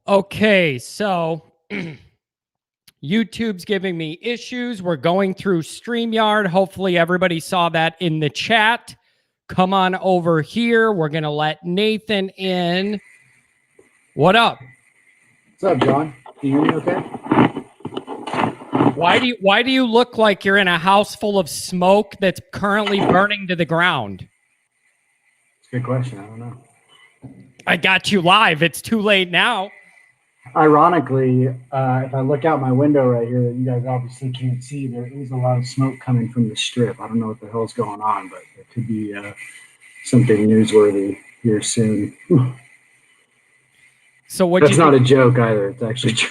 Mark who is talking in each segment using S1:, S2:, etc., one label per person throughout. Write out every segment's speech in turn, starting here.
S1: Okay, so YouTube's giving me issues. We're going through StreamYard. Hopefully everybody saw that in the chat. Come on over here. We're going to let Nathan in. What up?
S2: What's up, John? Can you hear me okay?
S1: Why do you look like you're in a house full of smoke that's currently burning to the ground?
S2: It's a good question. I don't know.
S1: I got you live. It's too late now.
S2: Ironically, if I look out my window right here that you guys obviously can't see, there is a lot of smoke coming from the strip. I don't know what the hell's going on, but there could be something newsworthy here soon.
S1: So
S2: That's not a joke either. It's actually true.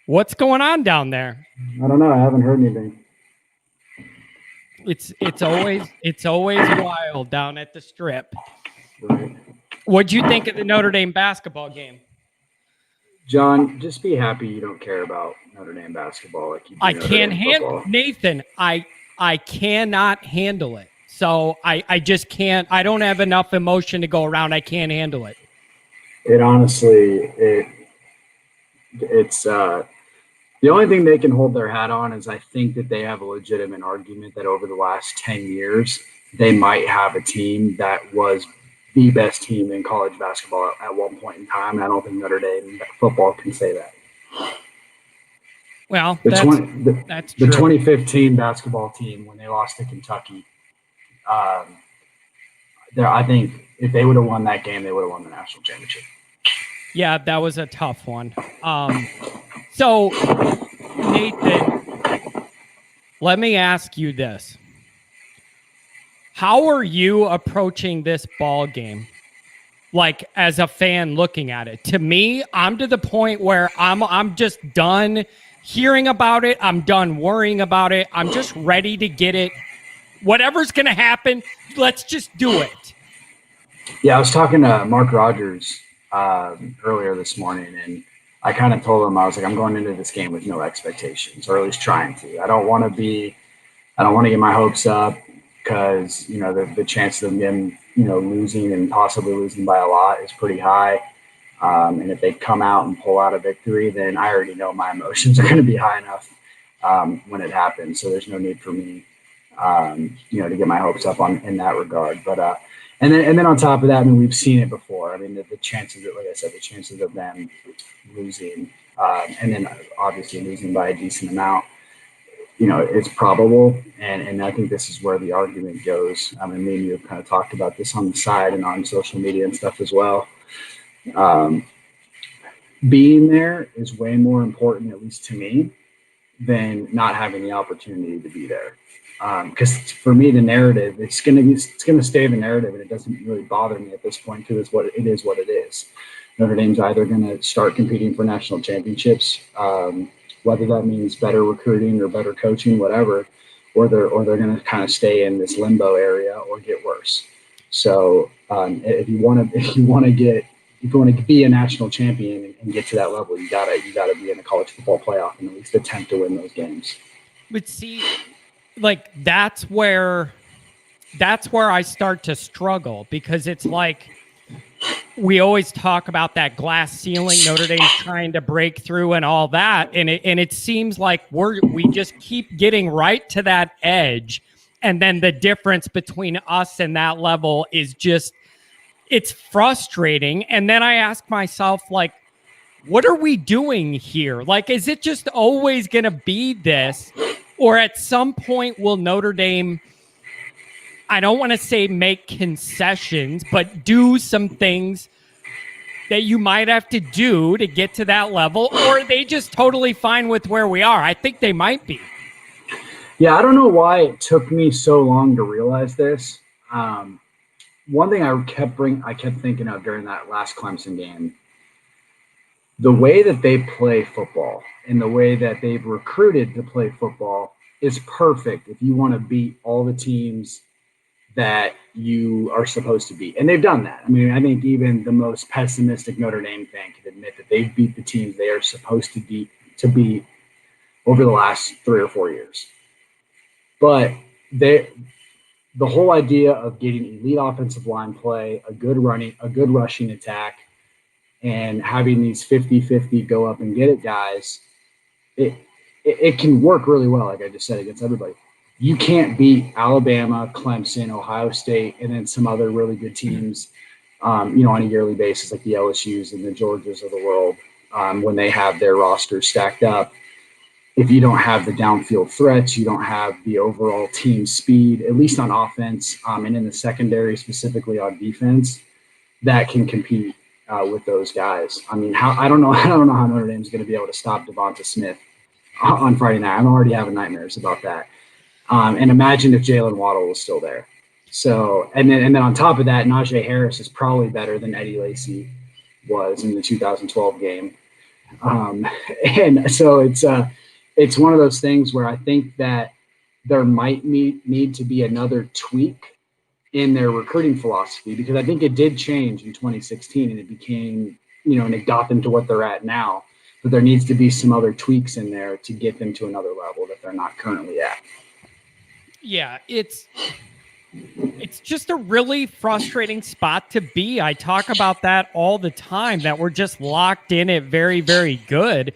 S1: What's going on down there?
S2: I don't know. I haven't heard anything.
S1: It's always wild down at the strip.
S2: Right.
S1: What'd you think of the Notre Dame basketball game?
S2: John, just be happy you don't care about Notre Dame basketball like you do.
S1: I can't handle Nathan. I cannot handle it. So I just can't. I don't have enough emotion to go around. I can't handle it.
S2: It honestly, it's the only thing they can hold their hat on is I think that they have a legitimate argument that over the last 10 years, they might have a team that was the best team in college basketball at one point in time. And I don't think Notre Dame football can say that.
S1: Well,
S2: the
S1: that's
S2: the
S1: true.
S2: 2015 basketball team, when they lost to Kentucky, I think if they would have won that game, they would have won the national championship.
S1: Yeah, that was a tough one. So, Nathan, let me ask you this. How are you approaching this ball game? Like, as a fan looking at it? To me, I'm to the point where I'm just done hearing about it. I'm done worrying about it. I'm just ready to get it. Whatever's going to happen, let's just do it.
S2: Yeah, I was talking to Mark Rogers earlier this morning, and I kind of told him, I was like, I'm going into this game with no expectations, or at least trying to. I don't want to get my hopes up because, the chance of them, losing and possibly losing by a lot is pretty high. And if they come out and pull out a victory, then I already know my emotions are going to be high enough when it happens. So there's no need for me, to get my hopes up in that regard. But and then on top of that, I mean, we've seen it before. I mean, the chances of, like I said, the chances of them losing, and then obviously losing by a decent amount, it's probable. And I think this is where the argument goes. I mean, me and you have kind of talked about this on the side and on social media and stuff as well. Being there is way more important, at least to me, than not having the opportunity to be there. Because for me, the narrative, it's going to stay the narrative, and it doesn't really bother me at this point because it is what it is. Notre Dame's either going to start competing for national championships, whether that means better recruiting or better coaching, whatever, or they're going to kind of stay in this limbo area or get worse. So if you want to be a national champion and get to that level, you gotta be in a college football playoff and at least attempt to win those games.
S1: But see, like that's where I start to struggle, because it's like we always talk about that glass ceiling Notre Dame's trying to break through and all that, and it seems like we just keep getting right to that edge, and then the difference between us and that level is just, it's frustrating. And then I ask myself, like, what are we doing here? Like, is it just always going to be this? Or at some point will Notre Dame, I don't want to say make concessions, but do some things that you might have to do to get to that level? Or are they just totally fine with where we are? I think they might be.
S2: Yeah, I don't know why it took me so long to realize this. One thing I kept thinking of during that last Clemson game, the way that they play football and the way that they've recruited to play football is perfect if you want to beat all the teams that you are supposed to beat. And they've done that. I mean, I think even the most pessimistic Notre Dame fan can admit that they've beat the teams they are supposed to beat over the last 3 or 4 years. But the whole idea of getting elite offensive line play, a good rushing attack, and having these 50-50 go up and get it guys, it can work really well, like I just said, against everybody. You can't beat Alabama, Clemson, Ohio State, and then some other really good teams, on a yearly basis, like the LSUs and the Georgias of the world, when they have their rosters stacked up. If you don't have the downfield threats, you don't have the overall team speed, at least on offense, and in the secondary, specifically on defense, that can compete with those guys. I mean, I don't know how Notre Dame is going to be able to stop Devonta Smith on Friday night. I'm already having nightmares about that. And imagine if Jalen Waddle was still there. So, and then on top of that, Najee Harris is probably better than Eddie Lacy was in the 2012 game. And so it's one of those things where I think that there might need to be another tweak in their recruiting philosophy, because I think it did change in 2016 and it became, and it got them to what they're at now. But there needs to be some other tweaks in there to get them to another level that they're not currently at.
S1: Yeah, it's just a really frustrating spot to be. I talk about that all the time, that we're just locked in at very, very good.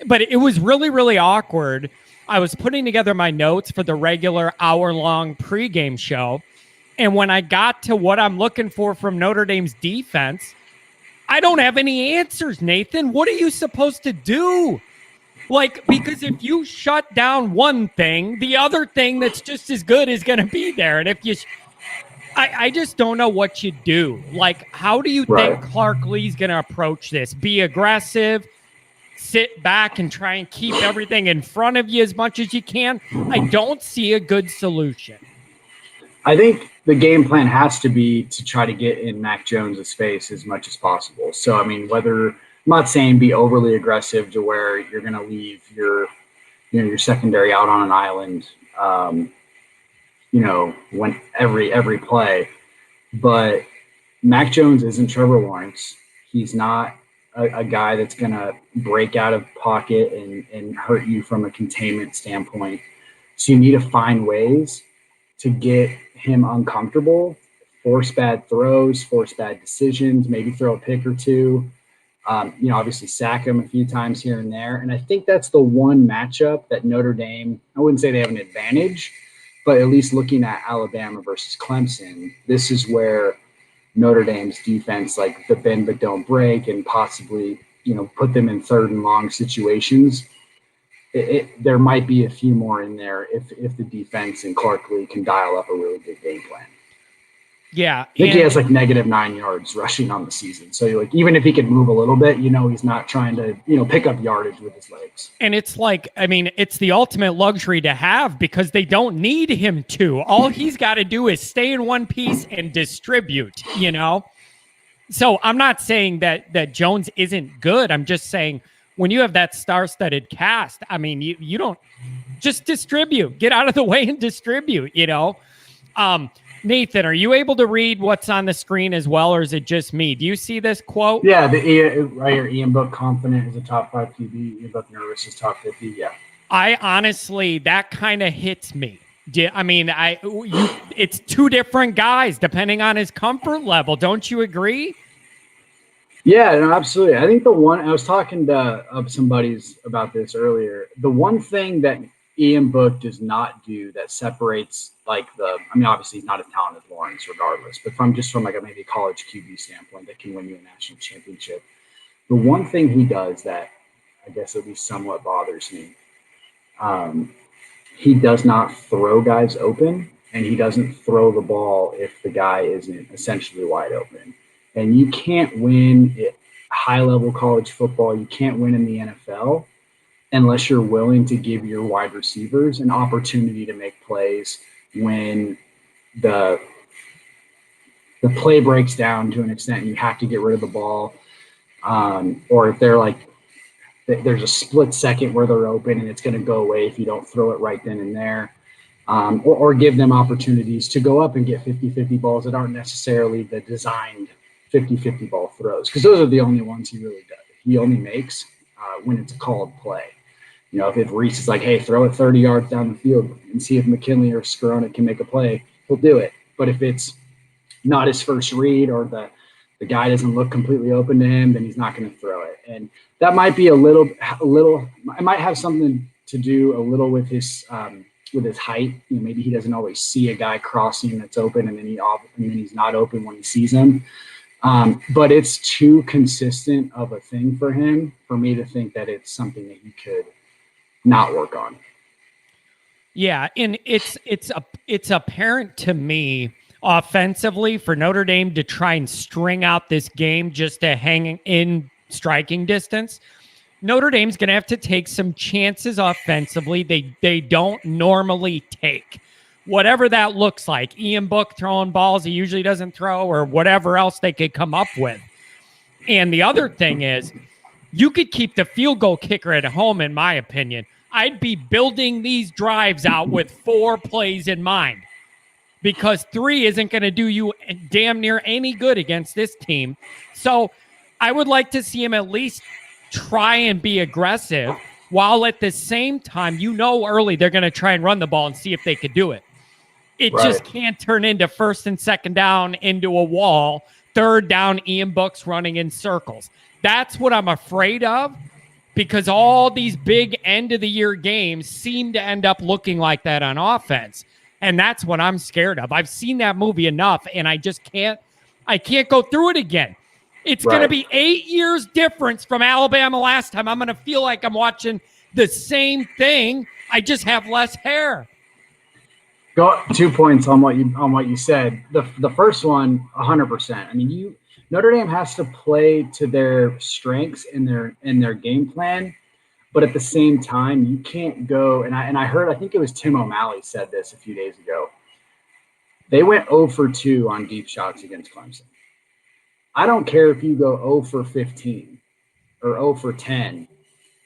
S1: But it was really, really awkward. I was putting together my notes for the regular hour-long pregame show, and when I got to what I'm looking for from Notre Dame's defense, I don't have any answers, Nathan. What are you supposed to do? Because if you shut down one thing, the other thing that's just as good is going to be there. And if you, I just don't know what you do. How do you think Clark Lee's going to approach this? Be aggressive, sit back and try and keep everything in front of you as much as you can? I don't see a good solution.
S2: I think the game plan has to be to try to get in Mac Jones's face as much as possible. So, I mean, I'm not saying be overly aggressive to where you're going to leave your secondary out on an island, when every play. But Mac Jones isn't Trevor Lawrence. He's not a guy that's going to break out of pocket and hurt you from a containment standpoint. So you need to find ways to get him uncomfortable, force bad throws, force bad decisions, maybe throw a pick or two. Obviously sack him a few times here and there. And I think that's the one matchup that Notre Dame, I wouldn't say they have an advantage, but at least looking at Alabama versus Clemson, this is where Notre Dame's defense, like the bend but don't break, and possibly, put them in third and long situations. There might be a few more in there if the defense and Clark Lee can dial up a really good game plan.
S1: Yeah.
S2: I think he has -9 yards rushing on the season. So even if he can move a little bit, he's not trying to, pick up yardage with his legs.
S1: And it's it's the ultimate luxury to have, because they don't need him to. All he's got to do is stay in one piece and distribute, So I'm not saying that Jones isn't good. I'm just saying when you have that star-studded cast, I mean, you don't just distribute. Get out of the way and distribute, Nathan, are you able to read what's on the screen as well, or is it just me? Do you see this quote?
S2: Yeah, right here, Ian Book confident is a top 5 QB. Ian Book nervous is top 50. Yeah.
S1: I honestly, that kind of hits me. It's two different guys depending on his comfort level. Don't you agree?
S2: Yeah, no, absolutely. I think I was talking to some buddies about this earlier. The one thing that Ian Book does not do that separates obviously he's not as talented as Lawrence regardless, but from maybe a college QB standpoint that can win you a national championship. The one thing he does that I guess at least somewhat bothers me, he does not throw guys open, and he doesn't throw the ball if the guy isn't essentially wide open. And you can't win at high-level college football. You can't win in the NFL unless you're willing to give your wide receivers an opportunity to make plays when the play breaks down to an extent and you have to get rid of the ball, or if there's a split second where they're open and it's going to go away if you don't throw it right then and there, or give them opportunities to go up and get 50-50 balls that aren't necessarily the designed 50-50 ball throws, because those are the only ones he really does. He only makes when it's a called play. If Reese is like, hey, throw it 30 yards down the field and see if McKinley or Scarona can make a play, he'll do it. But if it's not his first read, or the guy doesn't look completely open to him, then he's not going to throw it. And that might be a little, it might have something to do a little with his height. Maybe he doesn't always see a guy crossing that's open, and then he's not open when he sees him. But it's too consistent of a thing for him for me to think that it's something that he could not work on.
S1: Yeah, and it's apparent to me offensively for Notre Dame to try and string out this game just to hang in striking distance. Notre Dame's going to have to take some chances offensively they don't normally take. Whatever that looks like, Ian Book throwing balls he usually doesn't throw, or whatever else they could come up with. And the other thing is, you could keep the field goal kicker at home, in my opinion. I'd be building these drives out with 4 plays in mind, because 3 isn't going to do you damn near any good against this team. So I would like to see him at least try and be aggressive, while at the same time, early they're going to try and run the ball and see if they could do it. It just can't turn into 1st and 2nd down into a wall, 3rd down, Ian Book's running in circles. That's what I'm afraid of, because all these big end-of-the-year games seem to end up looking like that on offense. And that's what I'm scared of. I've seen that movie enough, and I can't go through it again. It's going to be 8 years difference from Alabama last time. I'm going to feel like I'm watching the same thing. I just have less hair.
S2: Go 2 points on what you said. The first one, 100%. I mean, Notre Dame has to play to their strengths in their game plan, but at the same time, you can't go. And I heard, I think it was Tim O'Malley said this a few days ago. They went 0 for 2 on deep shots against Clemson. I don't care if you go 0 for 15 or 0 for 10,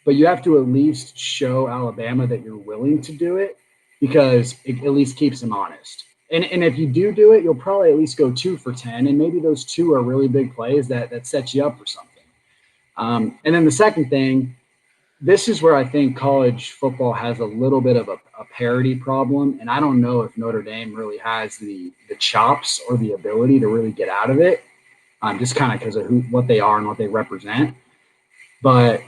S2: but you have to at least show Alabama that you're willing to do it, because it at least keeps them honest. And if you do it, you'll probably at least go 2 for 10, and maybe those 2 are really big plays that set you up for something. And then the second thing, this is where I think college football has a little bit of a parity problem, and I don't know if Notre Dame really has the chops or the ability to really get out of it, just kind of because of what they are and what they represent. But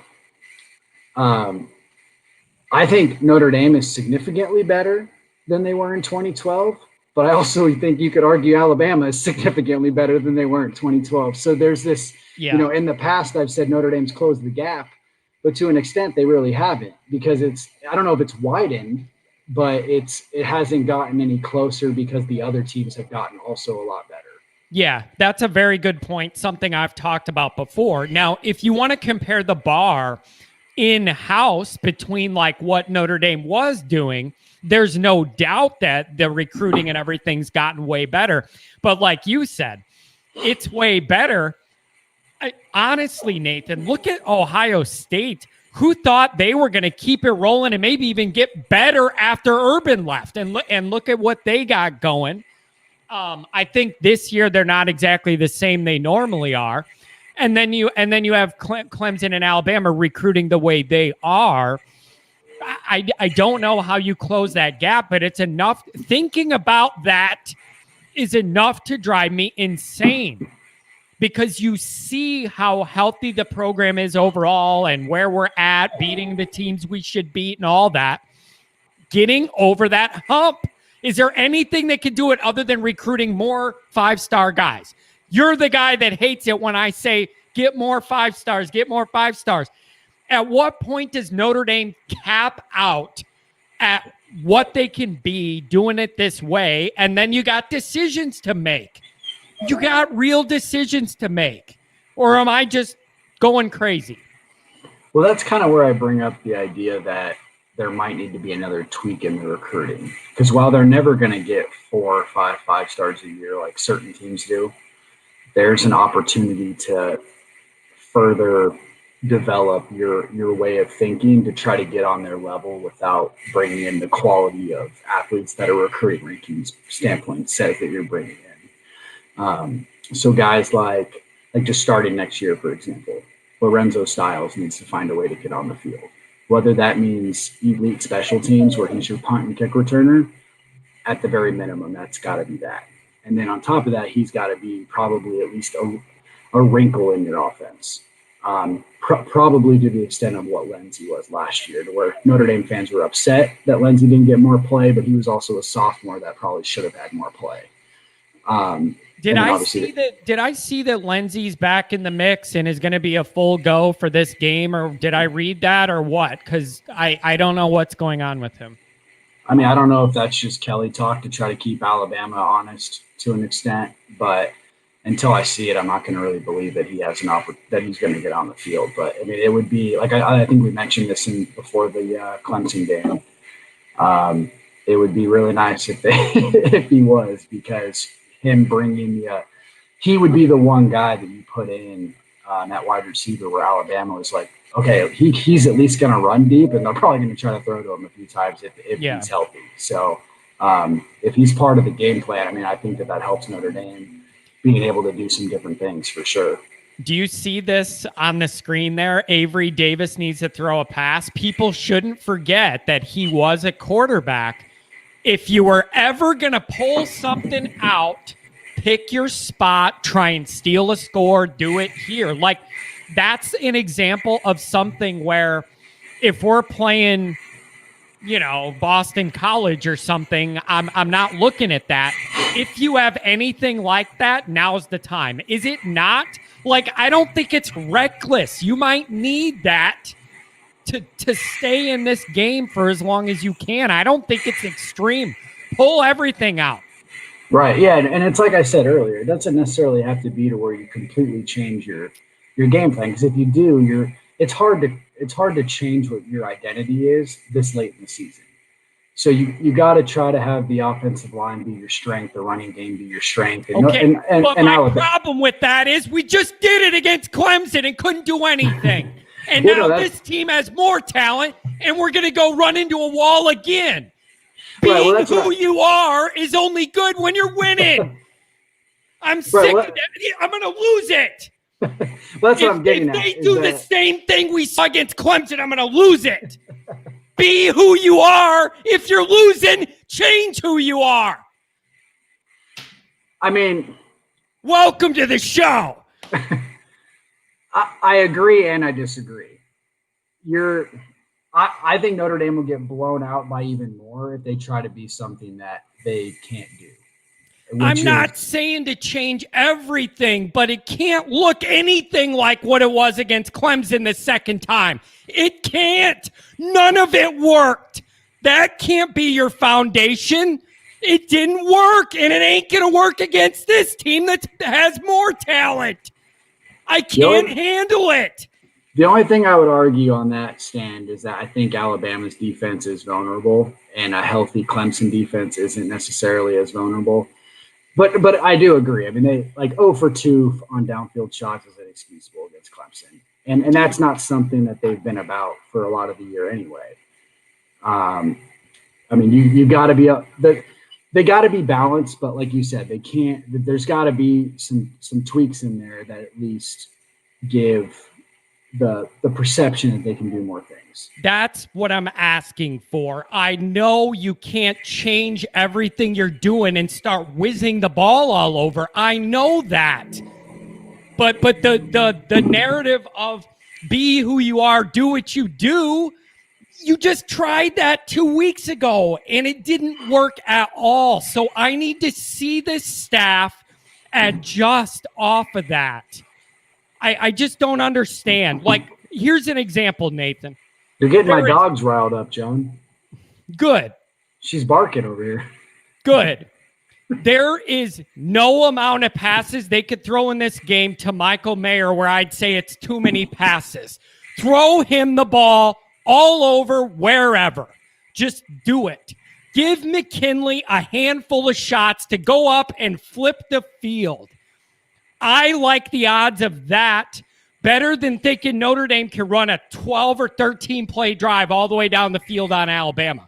S2: I think Notre Dame is significantly better than they were in 2012. But I also think you could argue Alabama is significantly better than they were in 2012. So there's this, in the past, I've said Notre Dame's closed the gap, but to an extent, they really haven't, because I don't know if it's widened, but it hasn't gotten any closer because the other teams have gotten also a lot better.
S1: Yeah, that's a very good point. Something I've talked about before. Now, if you want to compare the bar in-house between like what Notre Dame was doing, there's no doubt that the recruiting and everything's gotten way better. But like you said, it's way better. Honestly, Nathan, look at Ohio State. Who thought they were going to keep it rolling and maybe even get better after Urban left? And look at what they got going. I think this year they're not exactly the same they normally are. And then you have Clemson and Alabama recruiting the way they are. I don't know how you close that gap, but it's enough. Thinking about that is enough to drive me insane, because you see how healthy the program is overall and where we're at, beating the teams we should beat and all that. Getting over that hump. Is there anything that can do it other than recruiting more 5-star guys? You're the guy that hates it when I say, get more 5 stars, get more 5 stars. At what point does Notre Dame cap out at what they can be doing it this way? And then you got decisions to make. You got real decisions to make. Or am I just going crazy?
S2: Well, that's kind of where I bring up the idea that there might need to be another tweak in the recruiting. Because while they're never going to get 4 or 5 stars a year like certain teams do, there's an opportunity to further develop your way of thinking to try to get on their level without bringing in the quality of athletes that a recruiting rankings standpoint says that you're bringing in. So guys like just starting next year, for example, Lorenzo Styles needs to find a way to get on the field. Whether that means elite special teams where he's your punt and kick returner, at the very minimum, that's got to be that. And then on top of that, he's got to be probably at least a wrinkle in your offense. Probably to the extent of what Lindsey was last year, to where Notre Dame fans were upset that Lindsey didn't get more play, but he was also a sophomore that probably should have had more play.
S1: Did I see that Lindsey's back in the mix and is going to be a full go for this game, or did I read that, or what? Because I don't know what's going on with him.
S2: I mean, I don't know if that's just Kelly talk to try to keep Alabama honest to an extent, but until I see it, I'm not going to really believe that he has that he's going to get on the field. But I mean, it would be like I think we mentioned this before the Clemson game. It would be really nice if if he was, because him bringing he would be the one guy that you put in that wide receiver where Alabama was like, okay, he's at least going to run deep, and they're probably going to try to throw to him a few times if he's healthy. So if he's part of the game plan, I mean, I think that helps Notre Dame being able to do some different things for sure.
S1: Do you see this on the screen there? Avery Davis needs to throw a pass. People shouldn't forget that he was a quarterback. If you were ever going to pull something out, pick your spot, try and steal a score, do it here. Like, that's an example of something where if we're playing, Boston College or something, I'm not looking at that. If you have anything like that, now's the time. Is it not? Like, I don't think it's reckless. You might need that to stay in this game for as long as you can. I don't think it's extreme. Pull everything out.
S2: Right, yeah, and it's like I said earlier, it doesn't necessarily have to be to where you completely change your game plan, because if you do, it's hard to change what your identity is this late in the season. So you got to try to have the offensive line be your strength, the running game be your strength.
S1: But my problem with that is we just did it against Clemson and couldn't do anything. And now this team has more talent, and we're going to go run into a wall again. Being who you are is only good when you're winning. I'm sick of that. I'm going to lose it.
S2: That's what I'm getting at.
S1: If they do the same thing we saw against Clemson, I'm going to lose it. Be who you are. If you're losing, change who you are.
S2: I mean,
S1: welcome to the show.
S2: I agree and I disagree. I think Notre Dame will get blown out by even more if they try to be something that they can't do.
S1: I'm not saying to change everything, but it can't look anything like what it was against Clemson the second time. It can't. None of it worked. That can't be your foundation. It didn't work, and it ain't going to work against this team that has more talent. I can't handle it.
S2: The only thing I would argue on that stand is that I think Alabama's defense is vulnerable, and a healthy Clemson defense isn't necessarily as vulnerable. But I do agree. I mean, they 0 for 2 on downfield shots is inexcusable against Clemson. And that's not something that they've been about for a lot of the year anyway. I mean, you got to be they got to be balanced, but like you said, they can't. There's got to be some tweaks in there that at least give the perception that they can do more things.
S1: That's what I'm asking for. I know you can't change everything you're doing and start whizzing the ball all over. I know that. But the narrative of be who you are, do what you do, you just tried that 2 weeks ago and it didn't work at all. So I need to see this staff adjust off of that. I just don't understand. Like, here's an example, Nathan.
S2: You're getting my dogs riled up, Joan.
S1: Good.
S2: She's barking over here.
S1: Good. There is no amount of passes they could throw in this game to Michael Mayer where I'd say it's too many passes. Throw him the ball all over, wherever. Just do it. Give McKinley a handful of shots to go up and flip the field. I like the odds of that better than thinking Notre Dame can run a 12 or 13 play drive all the way down the field on Alabama.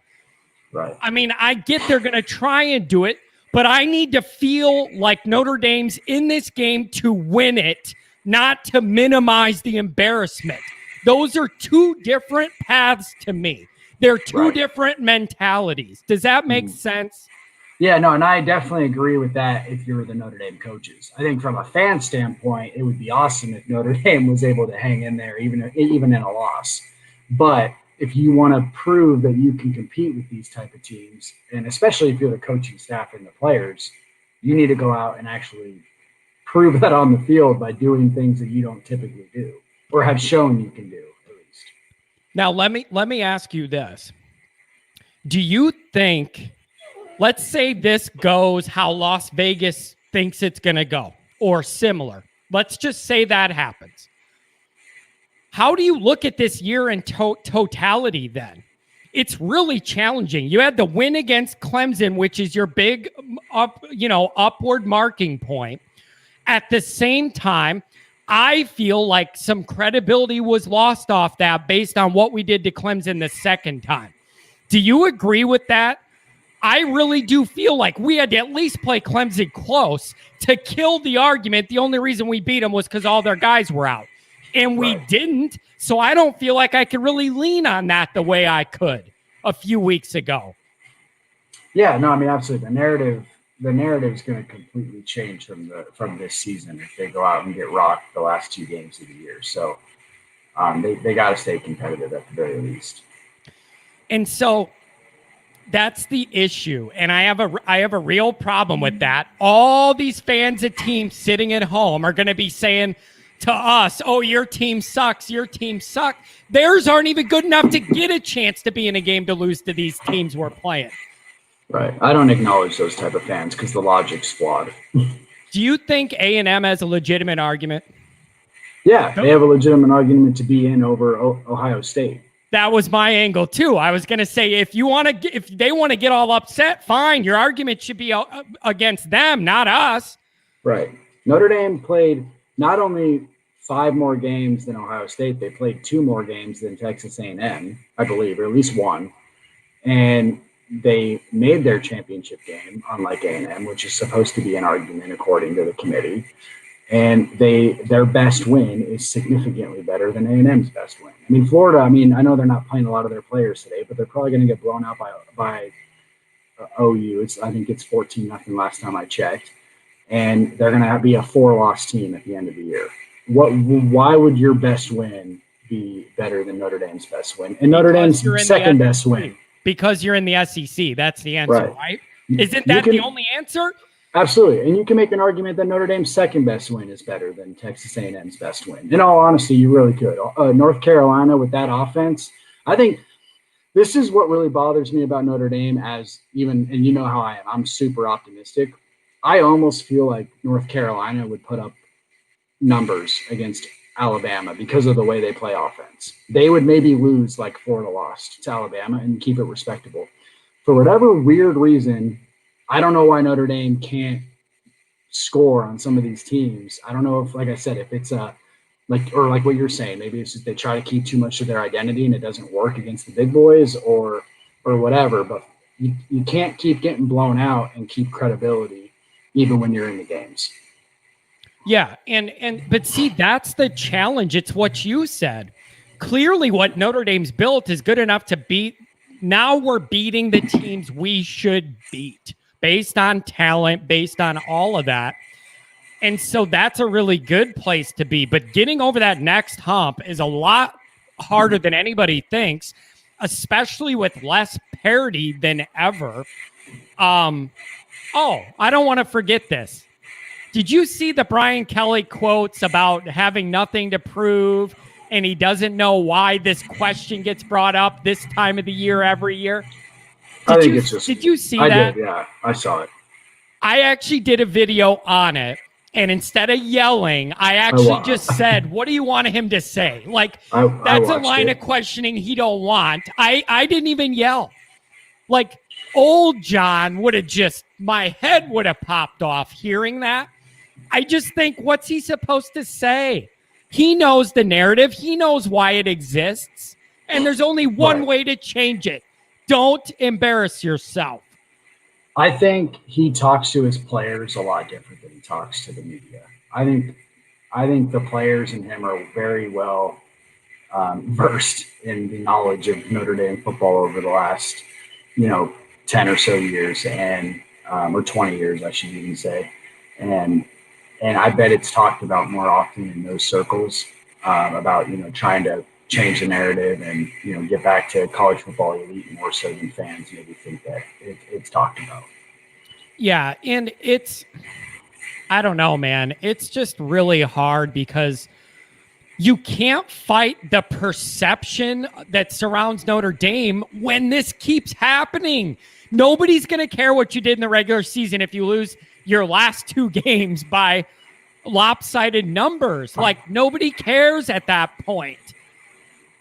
S2: Right.
S1: I mean, I get they're going to try and do it, but I need to feel like Notre Dame's in this game to win it, not to minimize the embarrassment. Those are two different paths to me. They're two different mentalities. Does that make sense?
S2: Yeah, no, and I definitely agree with that if you're the Notre Dame coaches. I think from a fan standpoint, it would be awesome if Notre Dame was able to hang in there, even in a loss. But if you want to prove that you can compete with these type of teams, and especially if you're the coaching staff and the players, you need to go out and actually prove that on the field by doing things that you don't typically do or have shown you can do at least.
S1: Now, let me ask you this. Do you think, let's say this goes how Las Vegas thinks it's going to go or similar. Let's just say that happens. How do you look at this year in totality then? It's really challenging. You had the win against Clemson, which is your big upward marking point. At the same time, I feel like some credibility was lost off that based on what we did to Clemson the second time. Do you agree with that? I really do feel like we had to at least play Clemson close to kill the argument. The only reason we beat them was because all their guys were out. And we didn't. So I don't feel like I could really lean on that the way I could a few weeks ago.
S2: Yeah, no, I mean, absolutely. The narrative is going to completely change from this season if they go out and get rocked the last 2 games of the year. So they got to stay competitive at the very least.
S1: And so that's the issue. And I have a real problem with that. All these fans of teams sitting at home are going to be saying to us, oh, your team sucks. Your team sucks. Theirs aren't even good enough to get a chance to be in a game to lose to these teams we're playing.
S2: Right. I don't acknowledge those type of fans because the logic's flawed.
S1: Do you think A&M has a legitimate argument?
S2: Yeah, they have a legitimate argument to be in over Ohio State.
S1: That was my angle too. I was going to say, if they want to get all upset, fine. Your argument should be against them, not us.
S2: Right. Notre Dame played not only 5 more games than Ohio State, they played 2 more games than Texas A&M, I believe, or at least 1. And they made their championship game, unlike A&M, which is supposed to be an argument according to the committee. And their best win is significantly better than A&M's best win. I mean, Florida, I know they're not playing a lot of their players today, but they're probably going to get blown out by OU. I think it's 14-0 last time I checked. And they're going to be a 4-loss team at the end of the year. Why would your best win be better than Notre Dame's best win? And Notre Dame's second best win.
S1: Because you're in the SEC. That's the answer, right? Isn't that the only answer?
S2: Absolutely. And you can make an argument that Notre Dame's second best win is better than Texas A&M's best win. In all honesty, you really could. North Carolina with that offense, I think this is what really bothers me about Notre Dame and you know how I am. I'm super optimistic. I almost feel like North Carolina would put up numbers against Alabama because of the way they play offense. They would maybe lose like Florida lost to Alabama and keep it respectable. For whatever weird reason, I don't know why Notre Dame can't score on some of these teams. I don't know if, like I said, if it's like what you're saying, maybe it's just they try to keep too much of their identity and it doesn't work against the big boys or whatever. But you can't keep getting blown out and keep credibility even when you're in the games.
S1: Yeah, but see, that's the challenge. It's what you said. Clearly what Notre Dame's built is good enough to beat. Now we're beating the teams we should beat based on talent, based on all of that. And so that's a really good place to be. But getting over that next hump is a lot harder than anybody thinks, especially with less parity than ever. I don't want to forget this. Did you see the Brian Kelly quotes about having nothing to prove and he doesn't know why this question gets brought up this time of the year every year? Did you see that?
S2: I did, yeah. I saw it.
S1: I actually did a video on it, and instead of yelling, I actually just said, what do you want him to say? Like, that's a line of questioning he don't want. I didn't even yell. Like, old John would have my head would have popped off hearing that. I just think, what's he supposed to say? He knows the narrative. He knows why it exists. And there's only one way to change it. Don't embarrass yourself.
S2: I think he talks to his players a lot different than he talks to the media. I think the players and him are very well versed in the knowledge of Notre Dame football over the last, 10 or so years. And or 20 years, I should even say. And I bet it's talked about more often in those circles about, trying to change the narrative and, get back to college football elite more so than fans maybe think that it's talked about.
S1: Yeah. And I don't know, man. It's just really hard because you can't fight the perception that surrounds Notre Dame when this keeps happening. Nobody's going to care what you did in the regular season if you lose your last 2 games by lopsided numbers. Like, nobody cares at that point.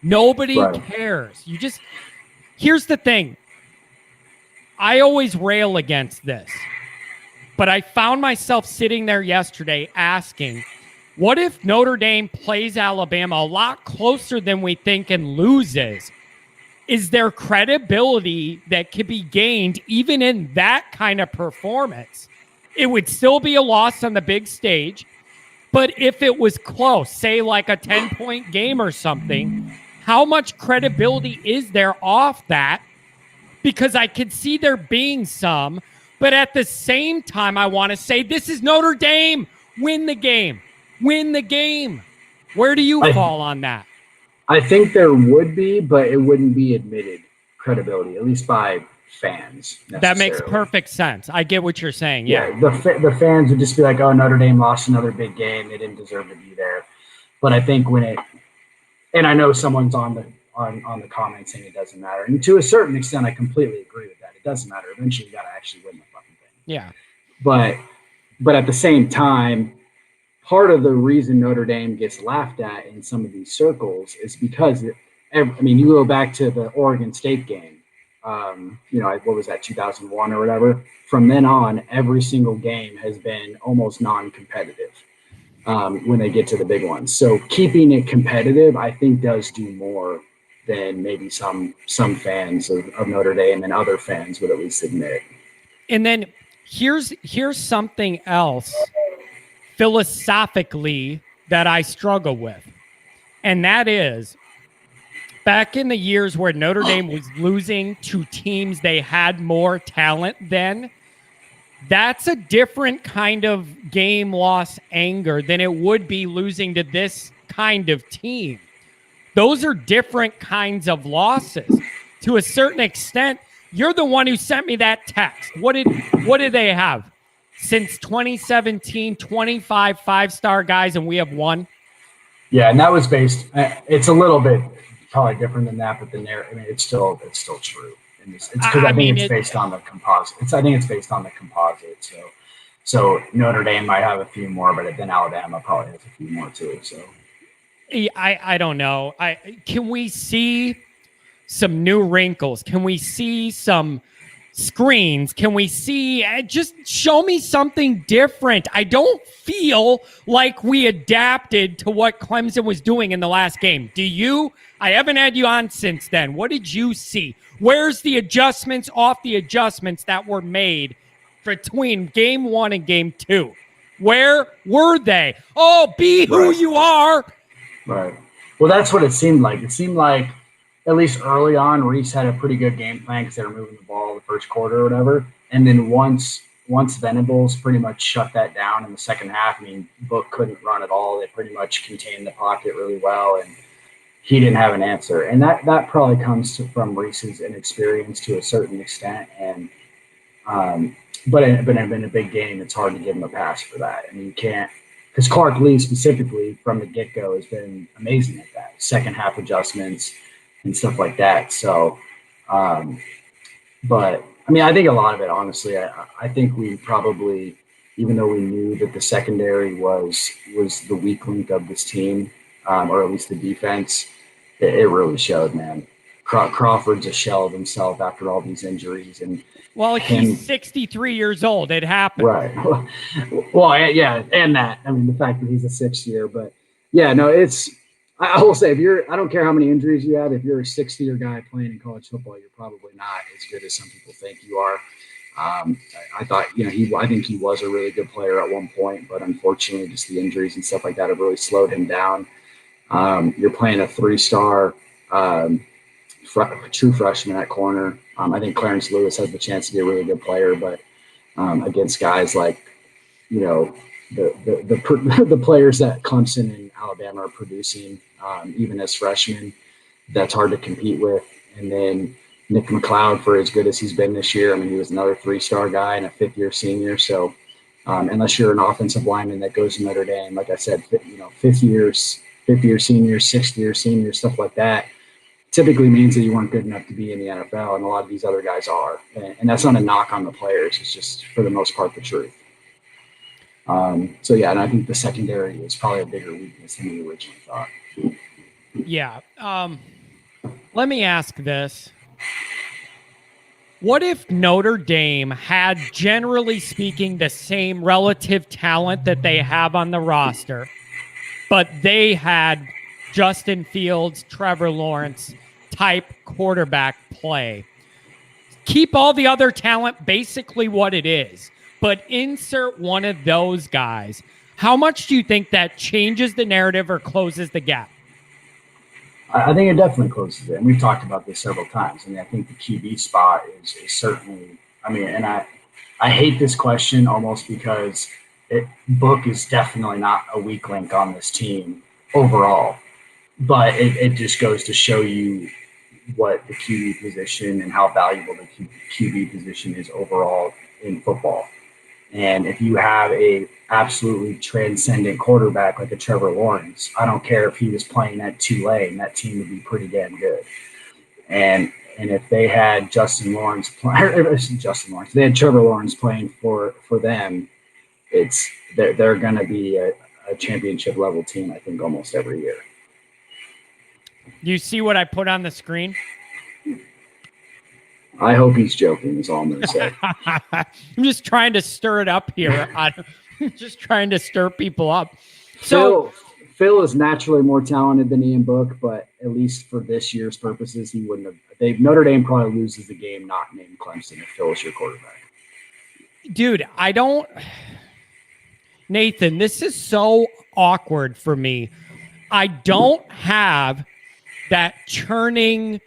S1: Nobody cares. Here's the thing. I always rail against this, but I found myself sitting there yesterday asking, what if Notre Dame plays Alabama a lot closer than we think and loses? Is there credibility that could be gained even in that kind of performance? It would still be a loss on the big stage, but if it was close, say like a 10-point game or something, how much credibility is there off that? Because I could see there being some, but at the same time, I want to say this is Notre Dame. Win the game. Win the game. Where do you fall on that?
S2: I think there would be, but it wouldn't be admitted credibility, at least by fans.
S1: That makes perfect sense. I get what you're saying. Yeah.
S2: The fans would just be like, oh, Notre Dame lost another big game. They didn't deserve to be there. But I think and I know someone's on the comments saying it doesn't matter. And to a certain extent, I completely agree with that. It doesn't matter. Eventually, you got to actually win the fucking thing.
S1: Yeah.
S2: But at the same time, part of the reason Notre Dame gets laughed at in some of these circles is because, you go back to the Oregon State game, what was that, 2001 or whatever? From then on, every single game has been almost non-competitive when they get to the big ones. So keeping it competitive, I think, does do more than maybe some fans of Notre Dame and other fans would at least admit.
S1: And then here's something else philosophically that I struggle with. And that is, back in the years where Notre Dame was losing to teams they had more talent than, that's a different kind of game loss anger than it would be losing to this kind of team. Those are different kinds of losses. To a certain extent, you're the one who sent me that text. What did they have? Since 2017, 25 5-star guys, and we have 1.
S2: Yeah, and that was based. It's a little bit probably different than that, but it's still true. It's because I think it's based on the composite. I think it's based on the composite. So Notre Dame might have a few more, but then Alabama probably has a few more too. So
S1: I don't know. Can we see some new wrinkles? Can we see some screens? Can we see, just show me something different? I don't feel like we adapted to what Clemson was doing in the last game. Do you? I haven't had you on since then. What did you see? Where's the adjustments off the adjustments that were made between game 1 and game 2? Where were they? Oh, be who you are.
S2: Right. Well, that's what it seemed like. It seemed like, at least early on, Reese had a pretty good game plan because they were moving the ball the first quarter or whatever. And then once Venables pretty much shut that down in the second half, Book couldn't run at all. They pretty much contained the pocket really well, and he didn't have an answer. And that probably comes from Reese's inexperience to a certain extent. And but in a big game, it's hard to give him a pass for that. And you can't, because Clark Lee specifically from the get-go has been amazing at that. Second half adjustments and stuff like that. So, but I think a lot of it, honestly, I think we probably, even though we knew that the secondary was the weak link of this team, or at least the defense, it really showed, man. Crawford's a shell of himself after all these injuries. And
S1: he's 63 years old. It happened.
S2: Right. Well, yeah. And that, the fact that he's a 6th year, but yeah, no, I will say, I don't care how many injuries you have, if you're a 6th-year guy playing in college football, you're probably not as good as some people think you are. I thought, I think he was a really good player at one point, but unfortunately, just the injuries and stuff like that have really slowed him down. You're playing a 3-star true freshman at corner. I think Clarence Lewis has the chance to be a really good player, but against guys like, the players that Clemson and Alabama are producing, even as freshmen. That's hard to compete with. And then Nick McLeod, for as good as he's been this year, I mean, he was another 3-star guy and a fifth-year senior. So unless you're an offensive lineman that goes to Notre Dame, like I said, fifth-year seniors, sixth-year seniors, stuff like that, typically means that you weren't good enough to be in the NFL, and a lot of these other guys are. And that's not a knock on the players. It's just, for the most part, the truth. And I think the secondary is probably a bigger weakness than we originally thought.
S1: Yeah. Let me ask this. What if Notre Dame had, generally speaking, the same relative talent that they have on the roster, but they had Justin Fields, Trevor Lawrence type quarterback play? Keep all the other talent basically what it is, but insert one of those guys. How much do you think that changes the narrative or closes the gap?
S2: I think it definitely closes it. And we've talked about this several times. I mean, I think the QB spot is certainly, and I hate this question almost because Book is definitely not a weak link on this team overall. But it just goes to show you what the QB position and how valuable the QB position is overall in football. And if you have a absolutely transcendent quarterback like a Trevor Lawrence, I don't care if he was playing at Tulane, that team would be pretty damn good. And if they had Justin Lawrence, they had Trevor Lawrence playing for them, they're going to be a championship level team, I think, almost every year.
S1: You see what I put on the screen?
S2: I hope he's joking, is all I'm going to say.
S1: I'm just trying to stir it up here. I'm just trying to stir people up. So
S2: Phil is naturally more talented than Ian Book, but at least for this year's purposes, he wouldn't have. Notre Dame probably loses the game not named Clemson if Phil is your quarterback.
S1: Dude, Nathan, this is so awkward for me. I don't have that churning,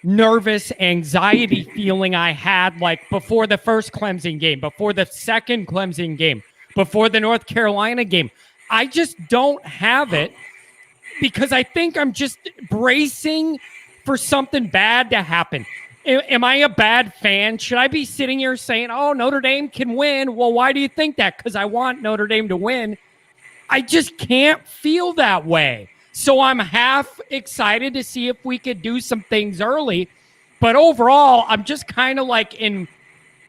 S1: nervous anxiety feeling I had like before the first Clemson game, before the second Clemson game, before the North Carolina game. I just don't have it because I think I'm just bracing for something bad to happen. Am I a bad fan? Should I be sitting here saying, oh, Notre Dame can win? Well, why do you think that? Because I want Notre Dame to win. I just can't feel that way. So I'm half excited to see if we could do some things early. But overall, I'm just kind of like in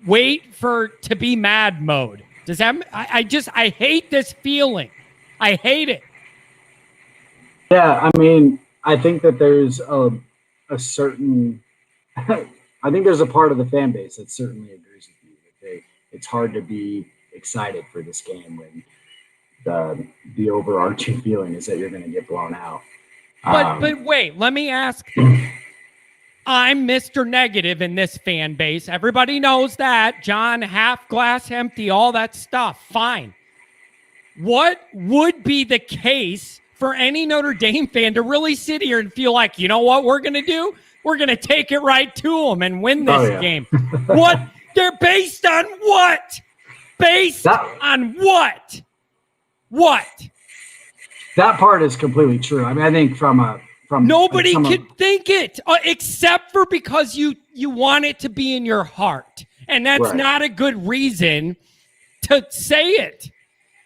S1: wait for to be mad mode. Does that? I hate this feeling. I hate it.
S2: Yeah, I think that there's a certain. I think there's a part of the fan base that certainly agrees with you that it's hard to be excited for this game when the overarching feeling is that you're going to get blown out.
S1: But wait, let me ask. I'm Mr. Negative in this fan base. Everybody knows that. John, half glass empty, all that stuff. Fine. What would be the case for any Notre Dame fan to really sit here and feel like, you know what we're going to do? We're going to take it right to them and win this game. What? They're based on what? On what? What?
S2: That part is completely true. I think from
S1: nobody could think it except for because you want it to be in your heart, and that's not a good reason to say it.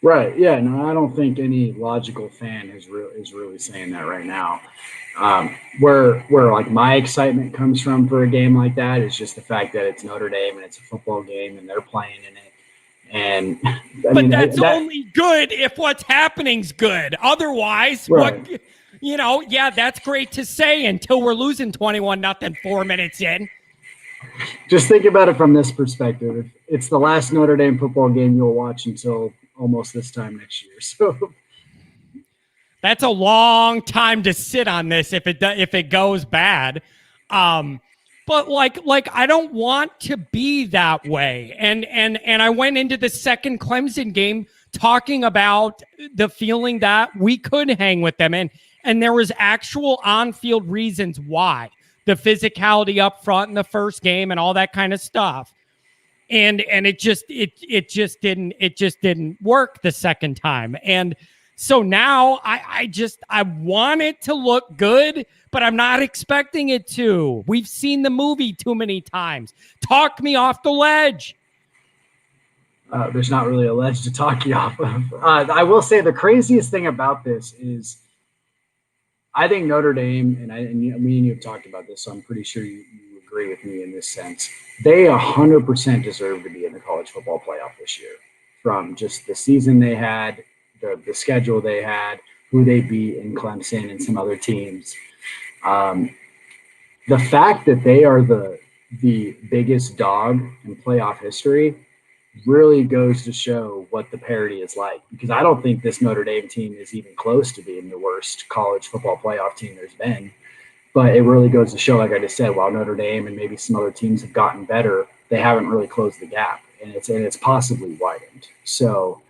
S2: Right? Yeah. No, I don't think any logical fan is really saying that right now. Where like my excitement comes from for a game like that is just the fact that it's Notre Dame and it's a football game and they're playing in it. And
S1: that's only good if what's happening's good. Otherwise, that's great to say until we're losing 21-0 4 minutes in.
S2: Just think about it from this perspective. It's the last Notre Dame football game you'll watch until almost this time next year. So
S1: that's a long time to sit on this if it goes bad. But like I don't want to be that way. And I went into the second Clemson game talking about the feeling that we could hang with them. And there was actual on-field reasons why. The physicality up front in the first game and all that kind of stuff. and it just didn't work the second time. And so now I want it to look good, but I'm not expecting it to. We've seen the movie too many times. Talk me off the ledge.
S2: There's not really a ledge to talk you off of. I will say the craziest thing about this is I think Notre Dame, and me and you have talked about this, so I'm pretty sure you agree with me in this sense. They 100% deserve to be in the college football playoff this year, from just the season they had, the schedule they had, who they beat in Clemson and some other teams. The fact that they are the biggest dog in playoff history really goes to show what the parity is like, because I don't think this Notre Dame team is even close to being the worst college football playoff team there's been. But it really goes to show, like I just said, while Notre Dame and maybe some other teams have gotten better, they haven't really closed the gap, and it's possibly widened. So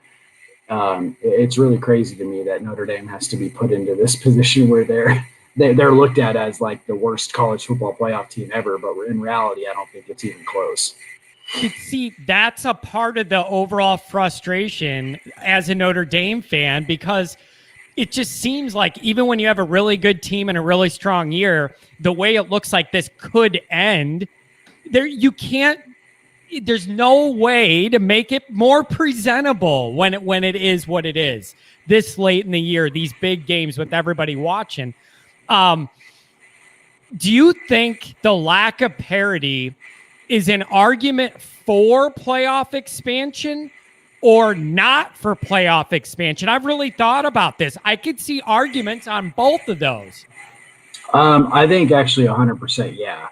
S2: it's really crazy to me that Notre Dame has to be put into this position where they're looked at as like the worst college football playoff team ever, but in reality, I don't think it's even close.
S1: See, that's a part of the overall frustration as a Notre Dame fan, because it just seems like even when you have a really good team and a really strong year, the way it looks like this could end, there's no way to make it more presentable when it is what it is this late in the year, these big games with everybody watching. Do you think the lack of parity is an argument for playoff expansion or not for playoff expansion? I've really thought about this. I could see arguments on both of those.
S2: I think actually 100%, yeah.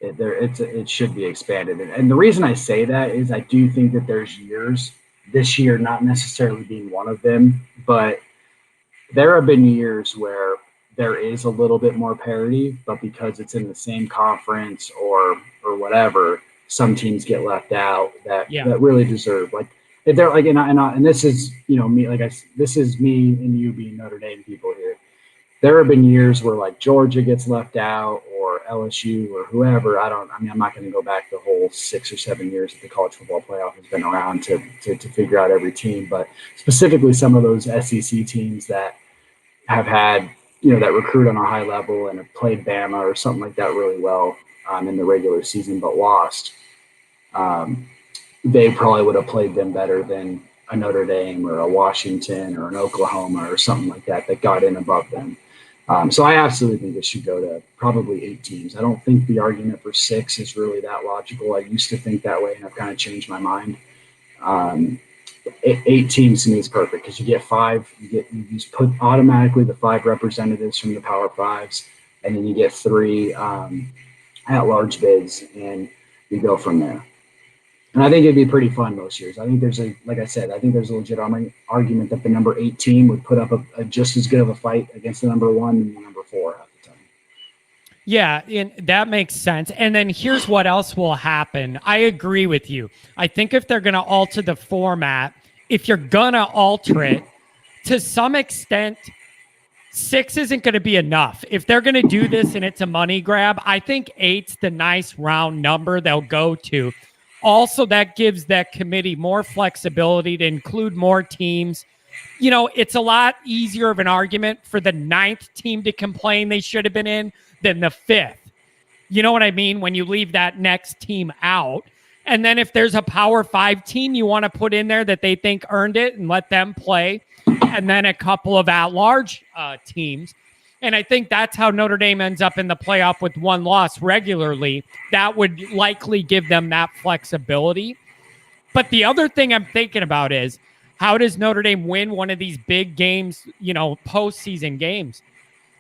S2: It should be expanded. And the reason I say that is I do think that there's years, this year not necessarily being one of them, but there have been years where there is a little bit more parity, but because it's in the same conference or whatever, some teams get left out that really deserve, like, if they're like, and this is, me, this is me and you being Notre Dame people here. There have been years where like Georgia gets left out or LSU or whoever. I'm not going to go back the whole 6 or 7 years that the college football playoff has been around to figure out every team, but specifically some of those SEC teams that have had, that recruit on a high level and have played Bama or something like that really well in the regular season, but lost. They probably would have played them better than a Notre Dame or a Washington or an Oklahoma or something like that got in above them. So I absolutely think it should go to probably 8 teams. I don't think the argument for 6 is really that logical. I used to think that way, and I've kind of changed my mind. 8 teams to me is perfect because you get 5. You just put automatically the 5 representatives from the Power Fives, and then you get 3 at-large bids, and you go from there. And I think it'd be pretty fun most years. I think like I said, I think there's a legit argument that the number 8 team would put up a just as good of a fight against the number 1 and the number 4 at the time.
S1: Yeah, and that makes sense. And then here's what else will happen. I agree with you. I think if they're going to alter the format, if you're going to alter it, to some extent, 6 isn't going to be enough. If they're going to do this and it's a money grab, I think 8's the nice round number they'll go to. Also, that gives that committee more flexibility to include more teams. It's a lot easier of an argument for the 9th team to complain they should have been in than the 5th. You know what I mean? When you leave that next team out. And then if there's a Power 5 team you want to put in there that they think earned it and let them play, and then a couple of at-large teams. And I think that's how Notre Dame ends up in the playoff with 1 loss regularly. That would likely give them that flexibility. But the other thing I'm thinking about is, how does Notre Dame win one of these big games, postseason games?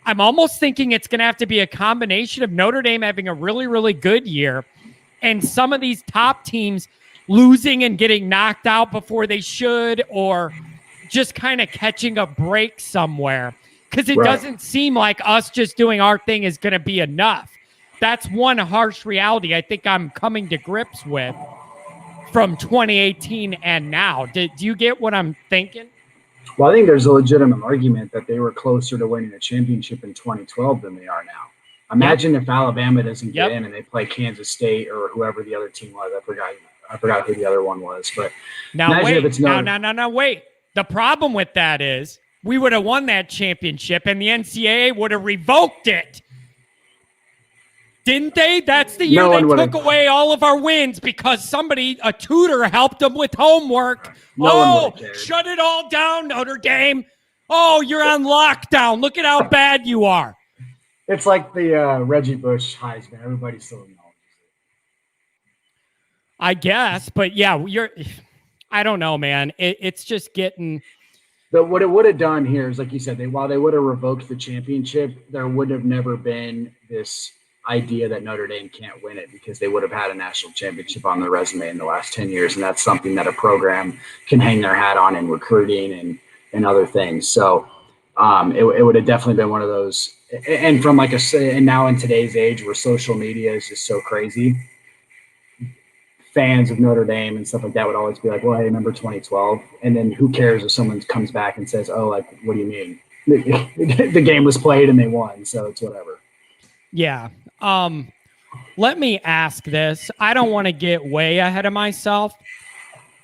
S1: I'm almost thinking it's going to have to be a combination of Notre Dame having a really, really good year and some of these top teams losing and getting knocked out before they should, or just kind of catching a break somewhere. Because it doesn't seem like us just doing our thing is going to be enough. That's one harsh reality I think I'm coming to grips with from 2018 and now. Do you get what I'm thinking?
S2: Well, I think there's a legitimate argument that they were closer to winning a championship in 2012 than they are now. Imagine if Alabama doesn't get in and they play Kansas State or whoever the other team was. I forgot. I forgot who the other one was, but
S1: now
S2: imagine
S1: wait,
S2: if it's Notre.
S1: now wait. The problem with that is we would have won that championship and the NCAA would have revoked it. Didn't they? That's the year they took away all of our wins because a tutor helped them with homework. Shut it all down, Notre Dame. Oh, you're on lockdown. Look at how bad you are.
S2: It's like the Reggie Bush Heisman. Everybody still acknowledges it.
S1: I guess, but yeah, I don't know, man. It's just getting.
S2: But what it would have done here is, like you said, while they would have revoked the championship, there would have never been this idea that Notre Dame can't win it because they would have had a national championship on their resume in the last 10 years. And that's something that a program can hang their hat on in recruiting and other things. So it would have definitely been one of those. And from and now in today's age where social media is just so crazy, fans of Notre Dame and stuff like that would always be like, well, hey, remember 2012? And then who cares if someone comes back and says, oh, like, what do you mean? The game was played and they won. So it's whatever.
S1: Yeah. Let me ask this. I don't want to get way ahead of myself,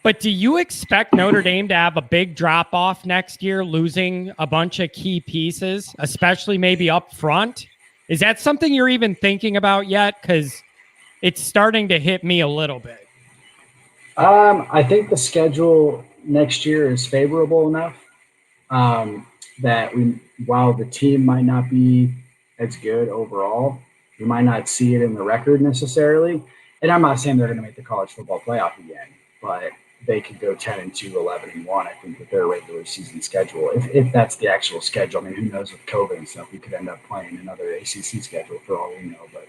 S1: but do you expect Notre Dame to have a big drop off next year, losing a bunch of key pieces, especially maybe up front? Is that something you're even thinking about yet? Because it's starting to hit me a little bit.
S2: I think the schedule next year is favorable enough that while the team might not be as good overall, you might not see it in the record necessarily. And I'm not saying they're going to make the college football playoff again, but they could go 10-2, 11-1. I think with their regular season schedule, if that's the actual schedule. I mean, who knows with COVID and stuff, we could end up playing another ACC schedule for all we know. But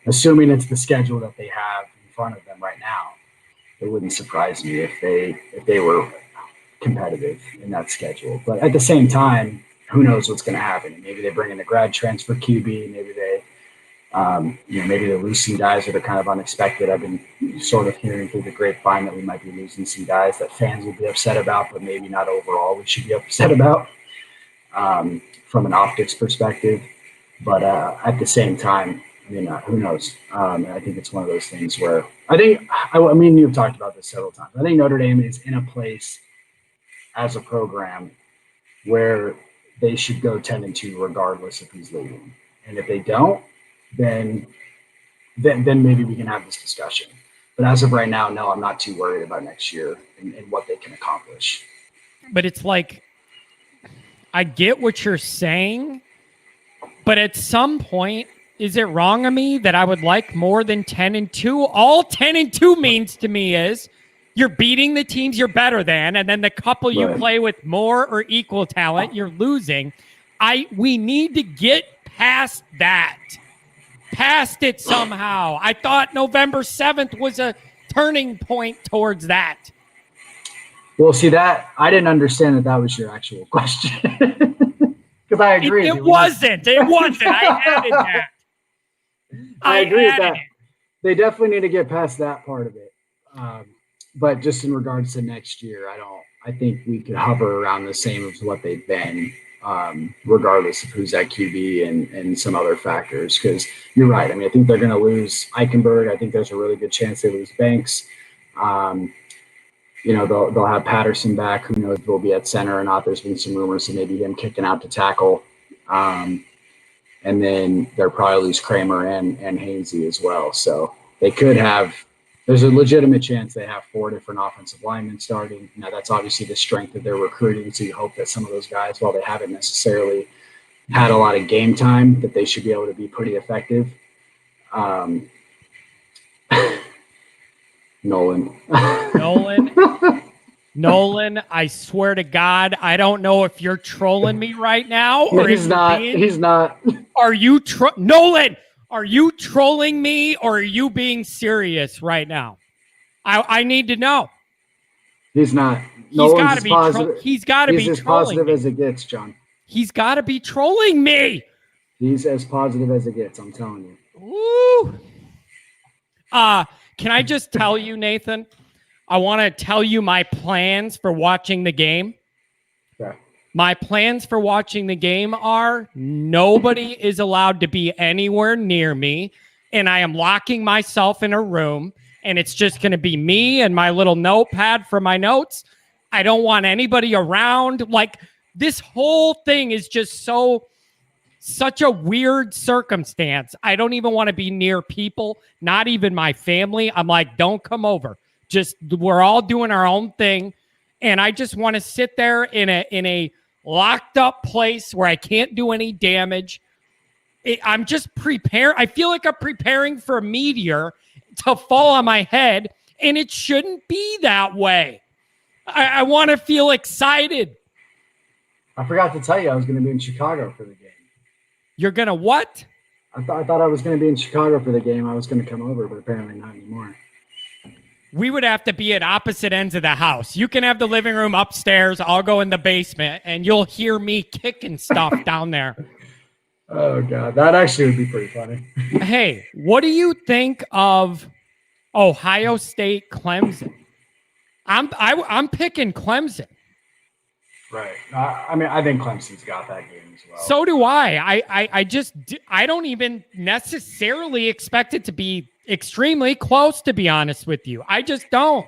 S2: assuming it's the schedule that they have in front of them right now, it wouldn't surprise me if they were competitive in that schedule. But at the same time, who knows what's going to happen? Maybe they bring in a grad transfer QB. Maybe they, maybe they lose some guys that are kind of unexpected. I've been sort of hearing through the grapevine that we might be losing some guys that fans will be upset about, but maybe not overall we should be upset about from an optics perspective. But at the same time, I mean, who knows? I think it's one of those things where I mean, you've talked about this several times. I think Notre Dame is in a place as a program where they should go 10-2 regardless of who's leading. And if they don't, then maybe we can have this discussion. But as of right now, no, I'm not too worried about next year and what they can accomplish.
S1: But it's like, I get what you're saying, but at some point, is it wrong of me that I would like more than 10-2? All 10-2 means to me is you're beating the teams you're better than, and then the couple you play with more or equal talent, you're losing. We need to get past that. Past it somehow. I thought November 7th was a turning point towards that.
S2: Well, see, that I didn't understand that was your actual question. Because I agree.
S1: It wasn't. I added that.
S2: I agree with that. They definitely need to get past that part of it. But just in regards to next year, I think we could hover around the same as what they've been, regardless of who's at QB and some other factors. Because you're right. I mean, I think they're going to lose Eichenberg. I think there's a really good chance they lose Banks. They'll have Patterson back. Who knows if he'll be at center or not. There's been some rumors of maybe him kicking out to tackle. And then they'll probably lose Kramer and Hainsey as well. So they could have – there's a legitimate chance they have 4 different offensive linemen starting. Now, that's obviously the strength of their recruiting, so you hope that some of those guys, while they haven't necessarily had a lot of game time, that they should be able to be pretty effective. Nolan,
S1: I swear to God, I don't know if you're trolling me right now. Or
S2: he's not. He's not.
S1: Are you Nolan? Are you trolling me or are you being serious right now? I need to know.
S2: He's not.
S1: He's got to be. He's got to be.
S2: He's as positive as it gets, John.
S1: He's got to be trolling me.
S2: He's as positive as it gets. I'm telling you.
S1: Woo. Can I just tell you, Nathan? I want to tell you my plans for watching the game.
S2: Okay.
S1: My plans for watching the game are nobody is allowed to be anywhere near me, and I am locking myself in a room, and it's just going to be me and my little notepad for my notes. I don't want anybody around. Like, this whole thing is just such a weird circumstance. I don't even want to be near people, not even my family. I'm like, don't come over. Just, we're all doing our own thing. And I just want to sit there in a locked up place where I can't do any damage. I'm just prepared. I feel like I'm preparing for a meteor to fall on my head, and it shouldn't be that way. I want to feel excited.
S2: I forgot to tell you I was going to be in Chicago for the game.
S1: You're going to what?
S2: I thought I was going to be in Chicago for the game. I was going to come over, but apparently not anymore.
S1: We would have to be at opposite ends of the house. You can have the living room upstairs. I'll go in the basement, and you'll hear me kicking stuff down there.
S2: Oh, God. That actually would be pretty funny.
S1: Hey, what do you think of Ohio State Clemson? I'm picking Clemson.
S2: Right. I mean, I think Clemson's got that game as well.
S1: So do I. I don't even necessarily expect it to be extremely close, to be honest with you. I just don't.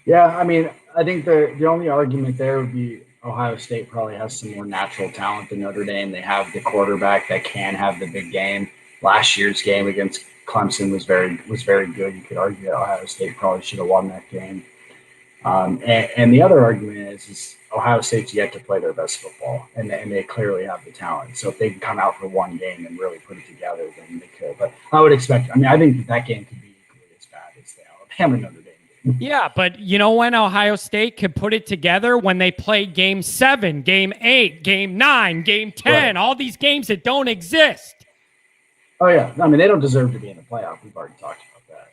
S2: Yeah, I mean, I think the only argument there would be Ohio State probably has some more natural talent than Notre Dame. They have the quarterback that can have the big game. Last year's game against Clemson was very good. You could argue that Ohio State probably should have won that game. And the other argument is Ohio State's yet to play their best football, and they clearly have the talent. So if they can come out for one game and really put it together, then they could. But I would expect. I mean, I think that game could be equally as bad as the Alabama Notre Dame game.
S1: Yeah, but you know when Ohio State could put it together? When they play Game 7, Game 8, Game 9, Game 10, right. All these games that don't exist.
S2: Oh yeah, I mean they don't deserve to be in the playoff. We've already talked about that.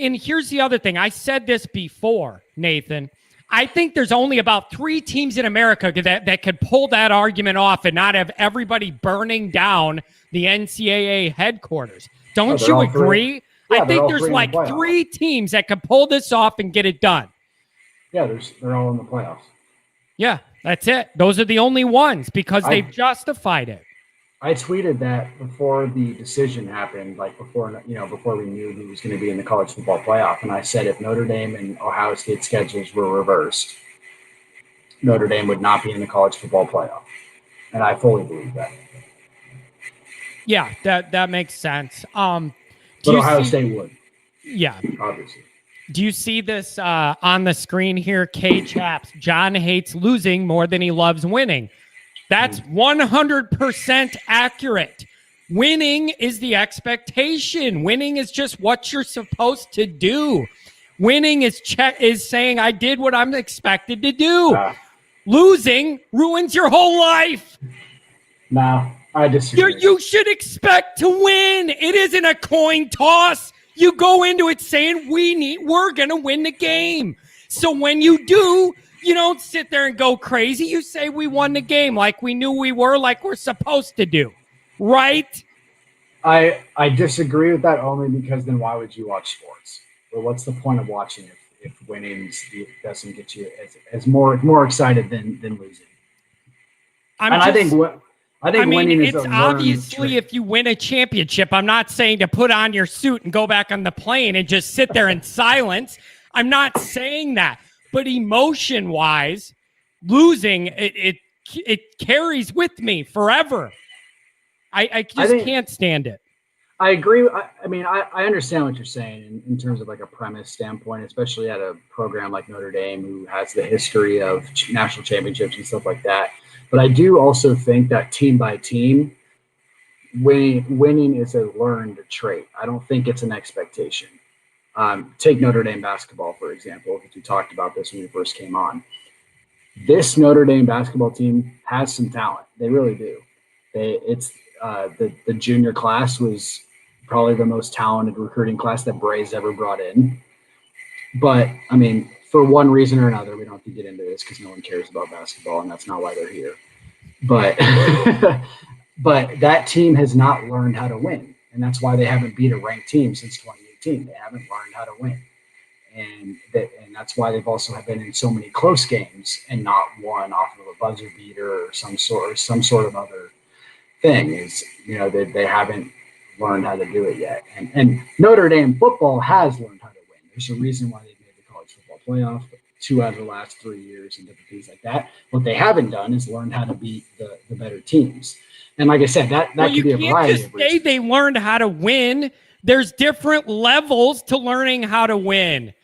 S1: And here's the other thing. I said this before, Nathan. I think there's only about 3 teams in America that could pull that argument off and not have everybody burning down the NCAA headquarters. Don't you agree? Yeah, I think there's like 3 teams that could pull this off and get it done.
S2: Yeah, they're all in the playoffs.
S1: Yeah, that's it. Those are the only ones because they've justified it.
S2: I tweeted that before the decision happened, like before we knew who was going to be in the college football playoff. And I said if Notre Dame and Ohio State schedules were reversed, Notre Dame would not be in the college football playoff. And I fully believe that.
S1: Yeah, that makes sense.
S2: But Ohio State would.
S1: Yeah.
S2: Obviously.
S1: Do you see this on the screen here? K-Chaps, John hates losing more than he loves winning. That's 100% accurate. Winning is the expectation. Winning is just what you're supposed to do. Winning is saying I did what I'm expected to do. Losing ruins your whole life.
S2: No, I disagree.
S1: You should expect to win. It isn't a coin toss. You go into it saying we're going to win the game. So when you do, you don't sit there and go crazy. You say we won the game like we knew we were, like we're supposed to do. Right?
S2: I disagree with that only because then why would you watch sports? Well, what's the point of watching if winning doesn't get you as more excited than losing? I think winning is
S1: it's obviously if you win a championship. I'm not saying to put on your suit and go back on the plane and just sit there in silence. I'm not saying that. But emotion-wise, losing, it carries with me forever. I can't stand it.
S2: I agree. I understand what you're saying in terms of like a premise standpoint, especially at a program like Notre Dame who has the history of national championships and stuff like that. But I do also think that team by team, winning is a learned trait. I don't think it's an expectation. Take Notre Dame basketball, for example, because we talked about this when we first came on. This Notre Dame basketball team has some talent. They really do. The junior class was probably the most talented recruiting class that Bray's ever brought in. But, I mean, for one reason or another, we don't have to get into this because no one cares about basketball, and that's not why they're here. But but that team has not learned how to win, and that's why they haven't beat a ranked team since 2018. They haven't learned how to win. And that's why they've also been in so many close games and not won off of a buzzer beater or some sort of other thing. Is they haven't learned how to do it yet. And Notre Dame football has learned how to win. There's a reason why they've made the college football playoff 2 out of the last 3 years and different things like that. What they haven't done is learn how to beat the better teams. And like I said, that could be a variety of reasons.
S1: They learned how to win. There's different levels to learning how to win.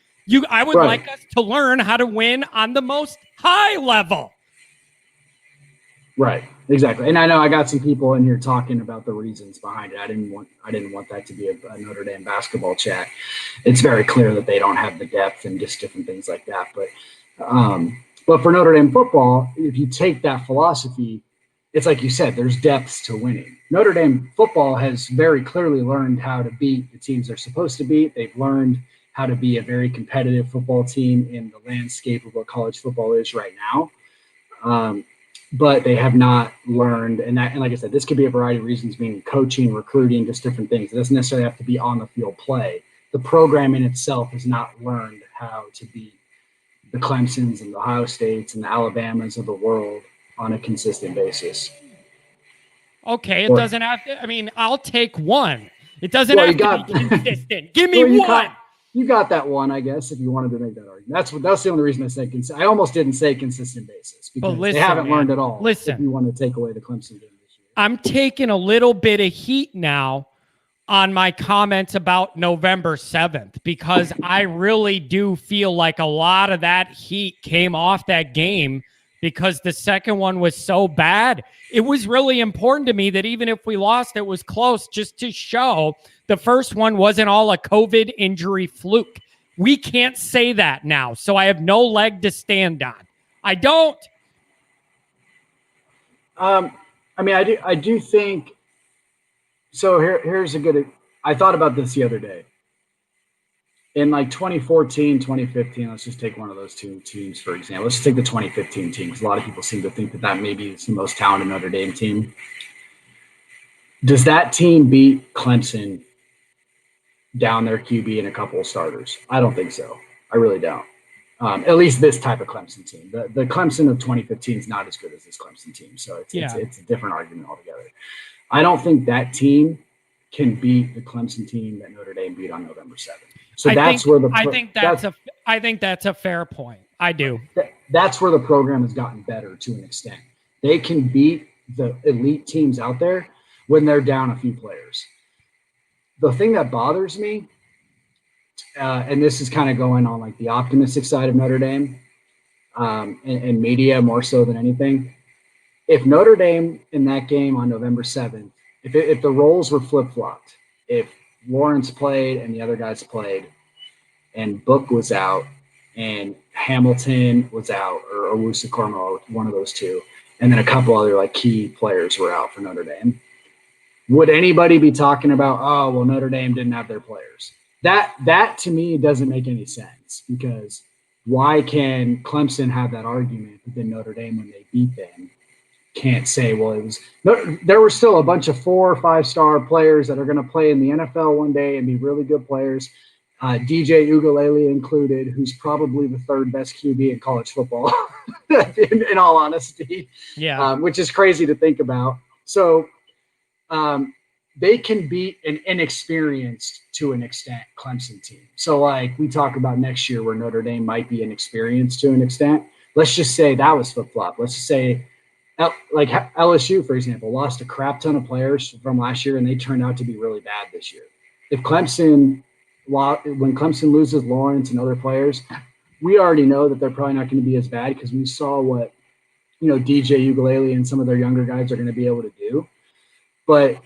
S1: I would like us to learn how to win on the most high level.
S2: Right, exactly. And I know I got some people in here talking about the reasons behind it. I didn't want that to be a Notre Dame basketball chat. It's very clear that they don't have the depth and just different things like that. But for Notre Dame football, if you take that philosophy, it's like you said, there's depths to winning. Notre Dame football has very clearly learned how to beat the teams they're supposed to beat. They've learned how to be a very competitive football team in the landscape of what college football is right now. But they have not learned, and like I said, this could be a variety of reasons, meaning coaching, recruiting, just different things. It doesn't necessarily have to be on the field play. The program in itself has not learned how to beat the Clemsons and the Ohio States and the Alabamas of the world on a consistent basis.
S1: Okay, it doesn't have to. I mean, I'll take one. It doesn't have to be consistent. Give me one.
S2: You got that one, I guess, if you wanted to make that argument. That's the only reason I said consistent. I almost didn't say consistent basis because they haven't learned at all.
S1: Listen,
S2: if you want to take away the Clemson game this year.
S1: I'm taking a little bit of heat now on my comments about November 7th because I really do feel like a lot of that heat came off that game because the second one was so bad. It was really important to me that even if we lost, it was close, just to show the first one wasn't all a COVID injury fluke. We can't say that now, so I have no leg to stand on. I don't.
S2: I mean, I do think. So here's a good. I thought about this the other day. In like 2014, 2015, let's just take one of those two teams, for example. Let's just take the 2015 team, because a lot of people seem to think that maybe is the most talented Notre Dame team. Does that team beat Clemson down their QB and a couple of starters? I don't think so. I really don't. At least this type of Clemson team. The Clemson of 2015 is not as good as this Clemson team, so it's a different argument altogether. I don't think that team can beat the Clemson team that Notre Dame beat on November 7th. So I
S1: think that's a fair point. I do.
S2: That's where the program has gotten better to an extent. They can beat the elite teams out there when they're down a few players. The thing that bothers me, and this is kind of going on like the optimistic side of Notre Dame and media more so than anything. If Notre Dame in that game on November 7th, if the roles were flip-flopped, if Lawrence played and the other guys played, and Book was out, and Hamilton was out, or Owusu-Koroma, one of those two, and then a couple other like key players were out for Notre Dame, would anybody be talking about, oh, well, Notre Dame didn't have their players? That to me doesn't make any sense, because why can Clemson have that argument, but then Notre Dame, when they beat them, can't say, well, there were still a bunch of 4 or 5-star players that are going to play in the NFL one day and be really good players, DJ Ugalele included, who's probably the 3rd best QB in college football, in all honesty, which is crazy to think about. So they can beat an inexperienced, to an extent, Clemson team. So like we talk about next year where Notre Dame might be inexperienced to an extent. Let's just say that was flip-flop. Let's just say like LSU, for example, lost a crap ton of players from last year, and they turned out to be really bad this year. If when Clemson loses Lawrence and other players, we already know that they're probably not going to be as bad, because we saw what, DJ Ugalele and some of their younger guys are going to be able to do. But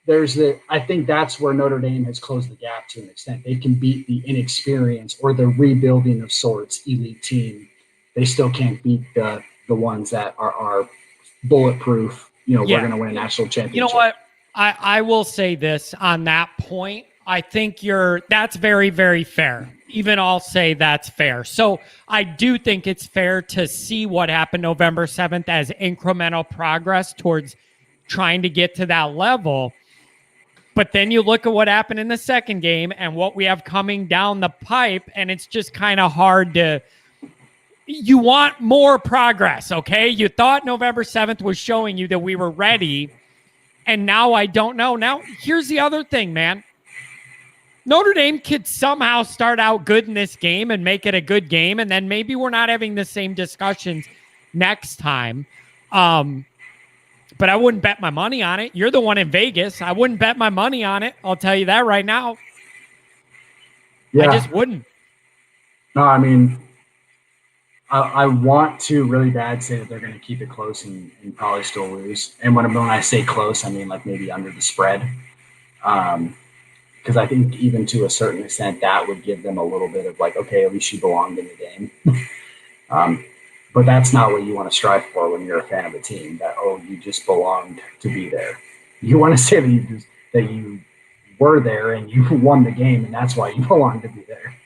S2: I think that's where Notre Dame has closed the gap to an extent. They can beat the inexperienced or the rebuilding of sorts elite team. They still can't beat the ones that are bulletproof. We're going to win a national championship.
S1: You know what? I will say this on that point. I think that's very, very fair. Even I'll say that's fair. So I do think it's fair to see what happened November 7th as incremental progress towards trying to get to that level. But then you look at what happened in the second game and what we have coming down the pipe, and it's just kind of hard to – you want more progress, okay? You thought November 7th was showing you that we were ready. And now I don't know. Now, here's the other thing, man. Notre Dame could somehow start out good in this game and make it a good game, and then maybe we're not having the same discussions next time. But I wouldn't bet my money on it. You're the one in Vegas. I wouldn't bet my money on it. I'll tell you that right now. Yeah. I just wouldn't.
S2: No, I mean, I want to really bad say that they're going to keep it close and probably still lose. And when I say close, I mean like maybe under the spread. Because I think even to a certain extent, that would give them a little bit of like, okay, at least you belonged in the game. But that's not what you want to strive for when you're a fan of a team, that, oh, you just belonged to be there. You want to say that you were there and you won the game, and that's why you belong to be there.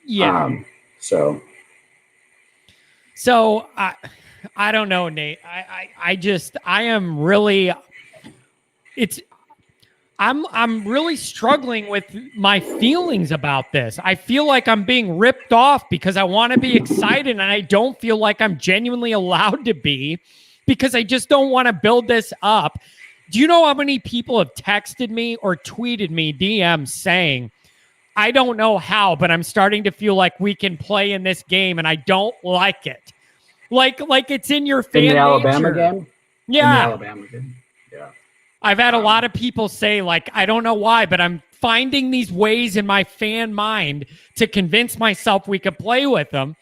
S1: Yeah.
S2: So
S1: I don't know, Nate. I am really, I'm really struggling with my feelings about this. I feel like I'm being ripped off because I want to be excited and I don't feel like I'm genuinely allowed to be because I just don't want to build this up. Do you know how many people have texted me or tweeted me DMs saying, I don't know how, but I'm starting to feel like we can play in this game and I don't like it. Like it's in your fan
S2: nature. In the Alabama
S1: nature.
S2: game?
S1: Yeah.
S2: In the Alabama game. Yeah.
S1: I've had a lot of people say, like, I don't know why, but I'm finding these ways in my fan mind to convince myself we could play with them.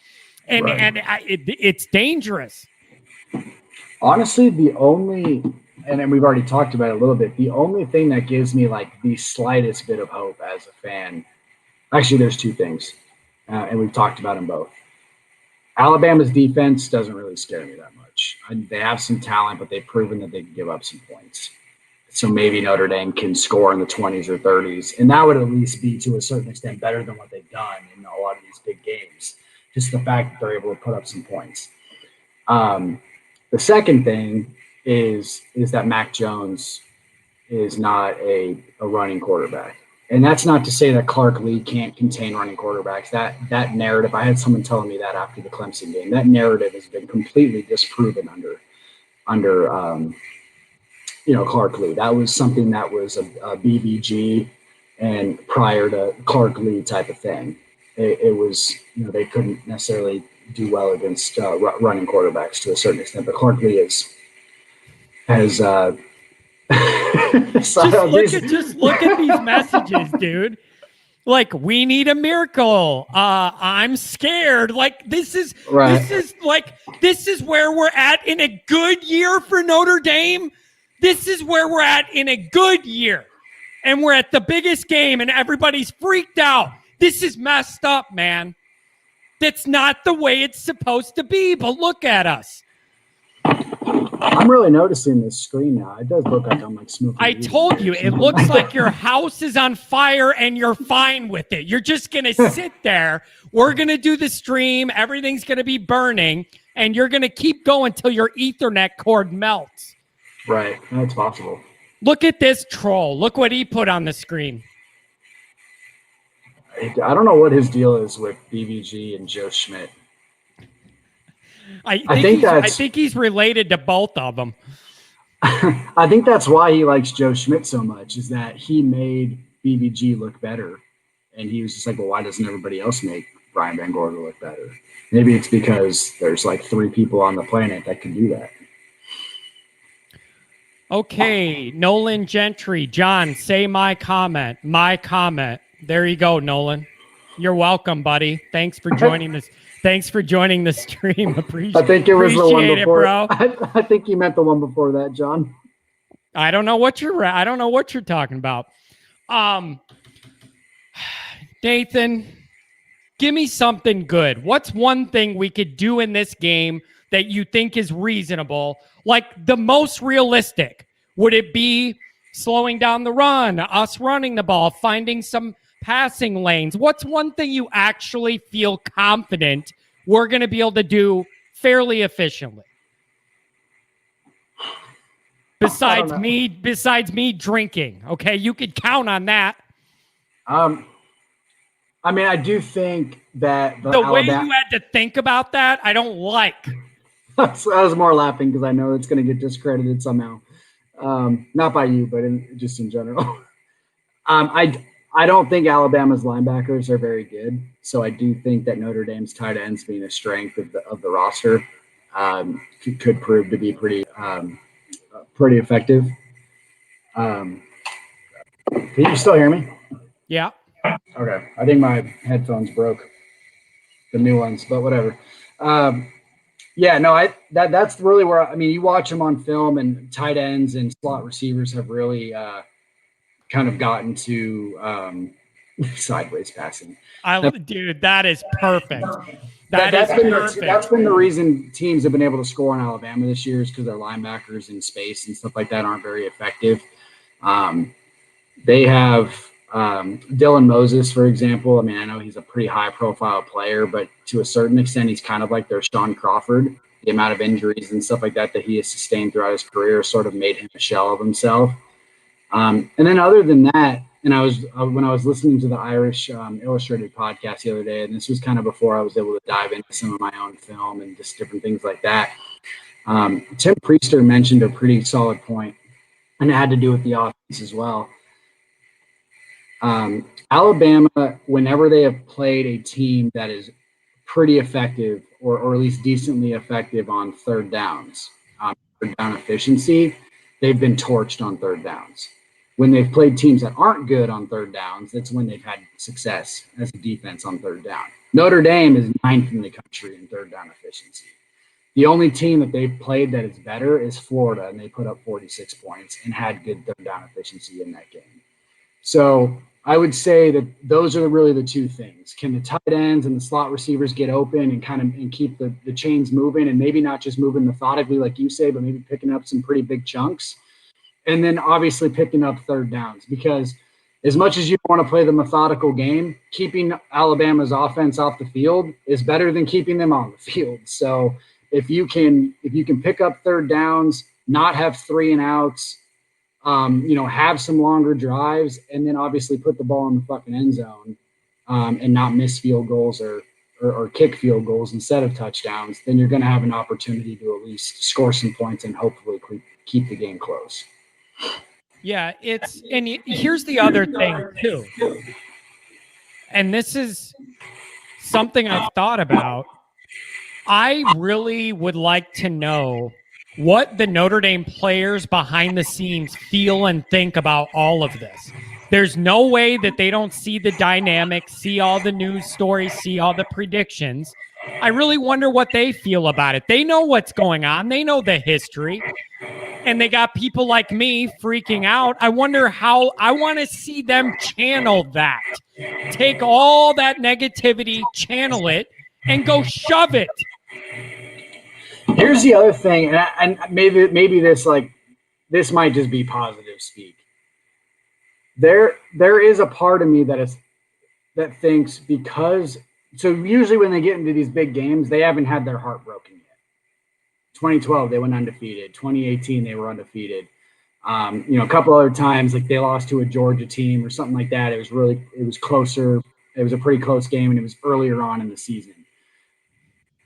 S1: And it's dangerous.
S2: Honestly, and we've already talked about it a little bit, the only thing that gives me like the slightest bit of hope as a fan, actually there's two things, and we've talked about them both. Alabama's defense doesn't really scare me that much. They have some talent, but they've proven that they can give up some points. So maybe Notre Dame can score in the 20s or 30s, and that would at least be to a certain extent better than what they've done in a lot of these big games. Just the fact that they're able to put up some points. The second thing is that Mac Jones is not a running quarterback. And that's not to say that Clark Lee can't contain running quarterbacks. That narrative, I had someone telling me that after the Clemson game, that narrative has been completely disproven under Clark Lee. That was something that was a BBG and prior to Clark Lee type of thing. It was, they couldn't necessarily do well against running quarterbacks to a certain extent, but Clark Lee has
S1: just look at these messages, dude. Like, we need a miracle. I'm scared. Like, this is where we're at in a good year for Notre Dame. This is where we're at in a good year. And we're at the biggest game and everybody's freaked out. This is messed up, man. That's not the way it's supposed to be, but look at us.
S2: I'm really noticing this screen now. It does look like I'm like smoking.
S1: I told you, it looks like your house is on fire and you're fine with it. You're just going to sit there. We're going to do the stream. Everything's going to be burning and you're going to keep going till your Ethernet cord melts.
S2: Right. That's possible.
S1: Look at this troll. Look what he put on the screen.
S2: I don't know what his deal is with BBG and Joe Schmidt.
S1: I think he's related to both of them.
S2: I think that's why he likes Joe Schmidt so much, is that he made BBG look better. And he was just like, well, why doesn't everybody else make Brian Van Gorder look better? Maybe it's because there's like 3 people on the planet that can do that.
S1: Okay, Nolan Gentry. John, say my comment. My comment. There you go, Nolan. You're welcome, buddy. Thanks for joining this. Thanks for joining the stream. I
S2: think it was the one before.
S1: Bro.
S2: I think you meant the one before that, John.
S1: I don't know what you're talking about. Nathan, give me something good. What's one thing we could do in this game that you think is reasonable? Like the most realistic? Would it be slowing down the run, us running the ball, finding some passing lanes? What's one thing you actually feel confident we're going to be able to do fairly efficiently? Besides me drinking. Okay, you could count on that.
S2: I mean, I do think that
S1: the way you had to think about that, I don't like.
S2: I was more laughing because I know it's going to get discredited somehow. Not by you, but just in general. I don't think Alabama's linebackers are very good, so I do think that Notre Dame's tight ends being a strength of the roster could prove to be pretty effective. Can you still hear me?
S1: Yeah.
S2: Okay. I think my headphones broke, the new ones, but whatever. Yeah, no, that's really where you watch them on film, and tight ends and slot receivers have really kind of gotten to sideways passing.
S1: Dude, that is perfect.
S2: That's been the reason teams have been able to score on Alabama this year, is because their linebackers in space and stuff like that aren't very effective. They have Dylan Moses, for example. I know he's a pretty high-profile player, but to a certain extent, he's kind of like their Sean Crawford. The amount of injuries and stuff like that he has sustained throughout his career sort of made him a shell of himself. And then other than that, and when I was listening to the Irish Illustrated podcast the other day, and this was kind of before I was able to dive into some of my own film and just different things like that. Tim Priester mentioned a pretty solid point, and it had to do with the offense as well. Alabama, whenever they have played a team that is pretty effective or at least decently effective on third downs, third down efficiency, they've been torched on third downs. When they've played teams that aren't good on third downs, that's when they've had success as a defense on third down. Notre Dame is 9th in the country in third down efficiency. The only team that they've played that is better is Florida, and they put up 46 points and had good third down efficiency in that game. So I would say that those are really the two things. Can the tight ends and the slot receivers get open and keep the chains moving, and maybe not just moving methodically like you say, but maybe picking up some pretty big chunks? And then obviously picking up third downs, because as much as you want to play the methodical game, keeping Alabama's offense off the field is better than keeping them on the field. So if you can pick up third downs, not have 3 and outs, have some longer drives, and then obviously put the ball in the fucking end zone, and not miss field goals or kick field goals instead of touchdowns, then you're going to have an opportunity to at least score some points and hopefully keep the game close.
S1: Yeah, here's the other thing too. And this is something I've thought about. I really would like to know what the Notre Dame players behind the scenes feel and think about all of this. There's no way that they don't see the dynamics, see all the news stories, see all the predictions. I really wonder what they feel about it. They know what's going on. They know the history. And they got people like me freaking out. I want to see them channel that. Take all that negativity, channel it, and go shove it.
S2: Here's the other thing, and maybe this might just be positive speak. There is a part of me that thinks, because so usually when they get into these big games, they haven't had their heart broken yet. 2012 they went undefeated. 2018 they were undefeated. A couple other times, like they lost to a Georgia team or something like that. It was closer. It was a pretty close game, and it was earlier on in the season.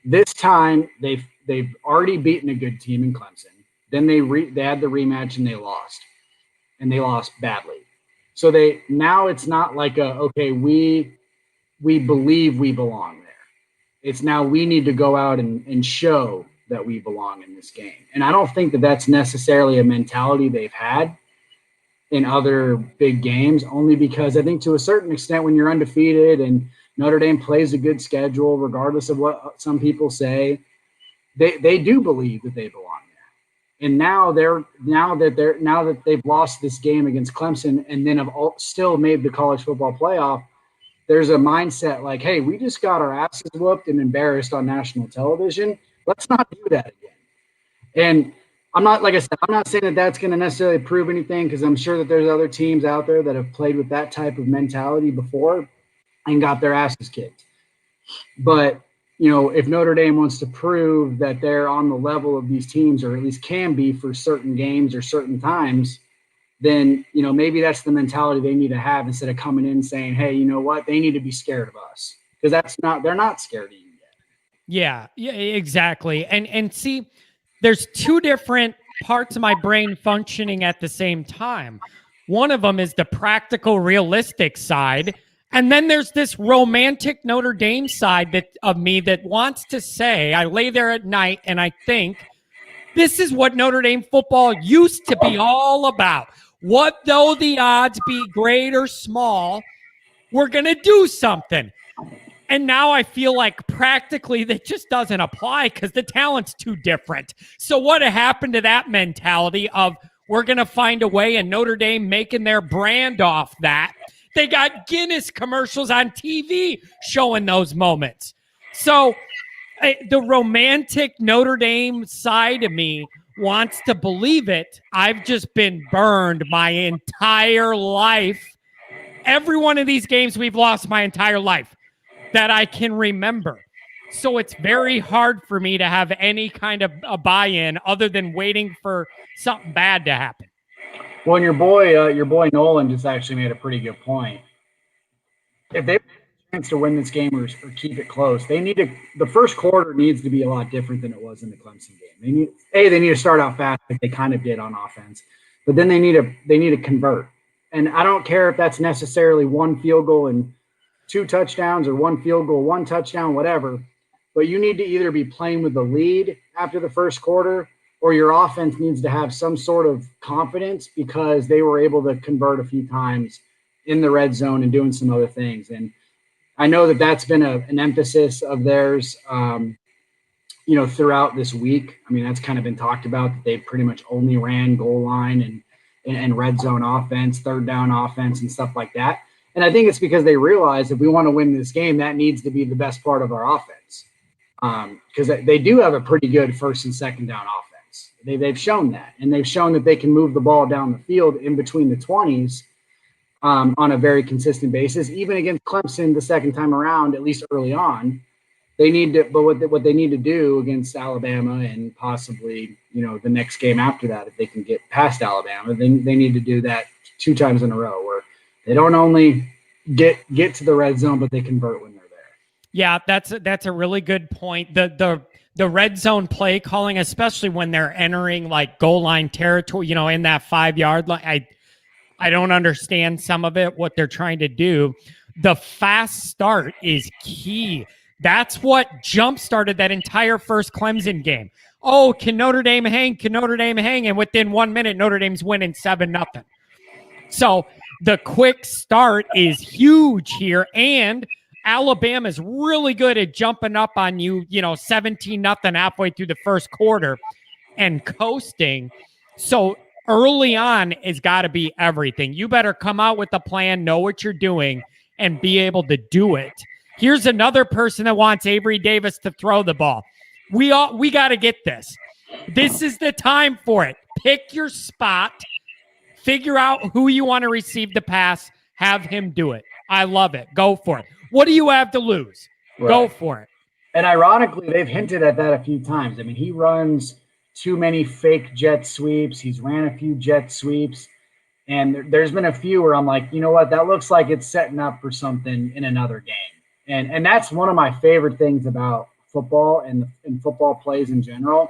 S2: This time they've already beaten a good team in Clemson. Then they had the rematch and they lost badly. So now it's not like we believe we belong there. It's now we need to go out and show that we belong in this game. And I don't think that that's necessarily a mentality they've had in other big games, only because I think to a certain extent, when you're undefeated and Notre Dame plays a good schedule, regardless of what some people say, they do believe that they belong there. And now that they've lost this game against Clemson and then have still made the college football playoff, there's a mindset like, hey, we just got our asses whooped and embarrassed on national television. Let's not do that again. And I'm not saying that that's going to necessarily prove anything, because I'm sure that there's other teams out there that have played with that type of mentality before and got their asses kicked. But, if Notre Dame wants to prove that they're on the level of these teams, or at least can be for certain games or certain times, then, maybe that's the mentality they need to have, instead of coming in saying, hey, you know what, they need to be scared of us, because they're not scared of you yet.
S1: Yeah, exactly. And see, there's two different parts of my brain functioning at the same time. One of them is the practical, realistic side. And then there's this romantic Notre Dame side of me that wants to say, I lay there at night and I think, this is what Notre Dame football used to be all about. What though the odds be great or small, we're going to do something. And now I feel like practically that just doesn't apply because the talent's too different. So what happened to that mentality of we're going to find a way, and Notre Dame making their brand off that? They got Guinness commercials on TV showing those moments. So the romantic Notre Dame side of me wants to believe it. I've just been burned my entire life. Every one of these games we've lost my entire life that I can remember. So it's very hard for me to have any kind of a buy-in other than waiting for something bad to happen.
S2: Well, and your boy Nolan just actually made a pretty good point. If they have a chance to win this game or keep it close, the first quarter needs to be a lot different than it was in the Clemson game. They need to start out fast like they kind of did on offense, but then they need to convert. And I don't care if that's necessarily one field goal and 2 touchdowns or 1 field goal, 1 touchdown, whatever. But you need to either be playing with the lead after the first quarter, or your offense needs to have some sort of confidence because they were able to convert a few times in the red zone and doing some other things. And I know that that's been an emphasis of theirs, throughout this week. I mean, that's kind of been talked about, that they've pretty much only ran goal line and red zone offense, third down offense and stuff like that. And I think it's because they realize if we want to win this game, that needs to be the best part of our offense. Because they do have a pretty good first and second down offense. They've shown that. And they've shown that they can move the ball down the field in between the 20s on a very consistent basis. Even against Clemson the second time around, at least early on, they need to – but what they need to do against Alabama and possibly, the next game after that, if they can get past Alabama, they need to do that 2 times in a row where – they don't only get to the red zone, but they convert when they're there.
S1: Yeah, that's a really good point. The red zone play calling, especially when they're entering like goal line territory, in that 5-yard line. I don't understand some of it, what they're trying to do. The fast start is key. That's what jump-started that entire first Clemson game. Oh, can Notre Dame hang? Can Notre Dame hang? And within 1 minute, Notre Dame's winning 7-0. So the quick start is huge here, and Alabama's really good at jumping up on you, 17-0 halfway through the first quarter and coasting. So early on has got to be everything. You better come out with a plan, know what you're doing, and be able to do it. Here's another person that wants Avery Davis to throw the ball. We got to get this. This is the time for it. Pick your spot. Figure out who you want to receive the pass. Have him do it. I love it. Go for it. What do you have to lose? Right. Go for it.
S2: And ironically, they've hinted at that a few times. I mean, he runs too many fake jet sweeps. He's ran a few jet sweeps. And there's been a few where I'm like, you know what? That looks like it's setting up for something in another game. And that's one of my favorite things about football and football plays in general.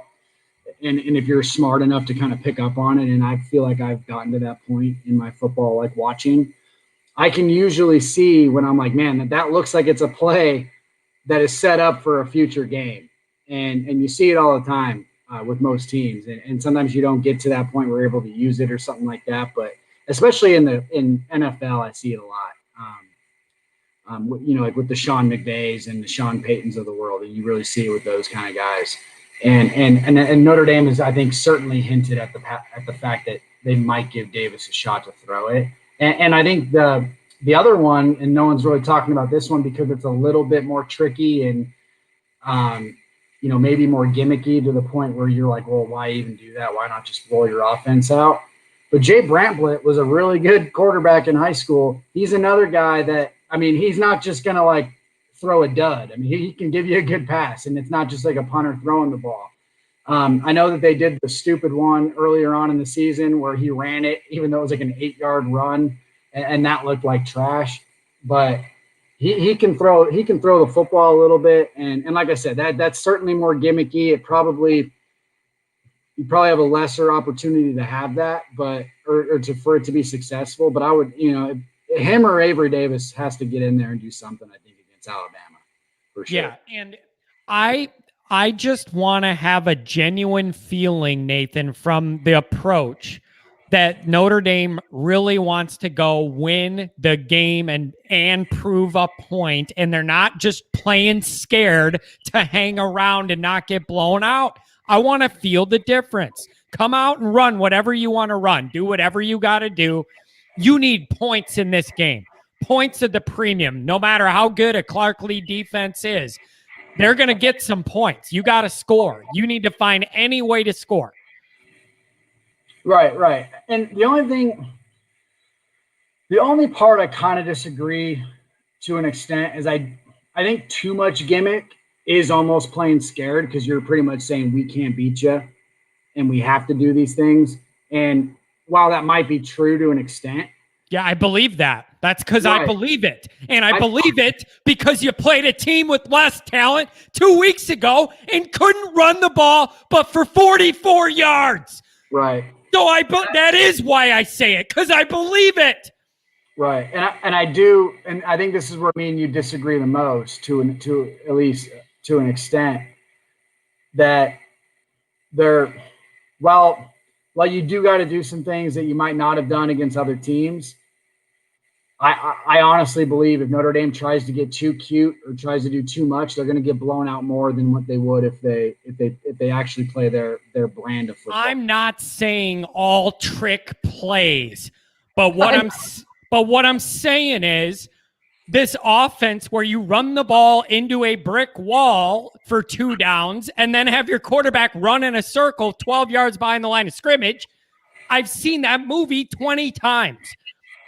S2: And if you're smart enough to kind of pick up on it, and I feel like I've gotten to that point in my football, like watching, I can usually see when I'm like, man, that looks like it's a play that is set up for a future game. And you see it all the time with most teams. And sometimes you don't get to that point where you're able to use it or something like that. But especially in NFL, I see it a lot. Like with the Sean McVays and the Sean Paytons of the world, and you really see it with those kind of guys. And Notre Dame is, I think, certainly hinted at the fact that they might give Davis a shot to throw it. And I think the other one, and no one's really talking about this one because it's a little bit more tricky and maybe more gimmicky to the point where you're like, well, why even do that? Why not just roll your offense out? But Jay Bramblett was a really good quarterback in high school. He's another guy that, I mean, he's not just going to like throw a dud. I mean, he can give you a good pass, and it's not just like a punter throwing the ball. I know that they did the stupid one earlier on in the season where he ran it, even though it was like an 8-yard run, and that looked like trash. But he can throw the football a little bit, and like I said, that's certainly more gimmicky. It probably you probably have a lesser opportunity to have that, but or for it to be successful. But I would, him or Avery Davis has to get in there and do something. I think against Alabama for sure.
S1: Yeah, and I just want to have a genuine feeling, Nathan, from the approach that Notre Dame really wants to go win the game and prove a point, and they're not just playing scared to hang around and not get blown out. I want to feel the difference. Come out and run whatever you want to run. Do whatever you got to do. You need points in this game. Points at the premium, no matter how good a Clark Lee defense is. They're going to get some points. You got to score. You need to find any way to score.
S2: Right. And the only part I kind of disagree to an extent is I think too much gimmick is almost playing scared because you're pretty much saying we can't beat you and we have to do these things. And while that might be true to an extent.
S1: Yeah, I believe that. That's because I believe it. And I believe it because you played a team with less talent 2 weeks ago and couldn't run the ball but for 44 yards.
S2: Right.
S3: So that is why I say it, because I believe it.
S2: Right, and I do, and I think this is where me and you disagree the most, to at least to an extent, that while you do got to do some things that you might not have done against other teams. I honestly believe if Notre Dame tries to get too cute or tries to do too much, they're going to get blown out more than what they would if they actually play their brand of football.
S1: I'm not saying all trick plays, but what I'm saying is this offense where you run the ball into a brick wall for 2 downs and then have your quarterback run in a circle 12 yards behind the line of scrimmage. I've seen that movie 20 times.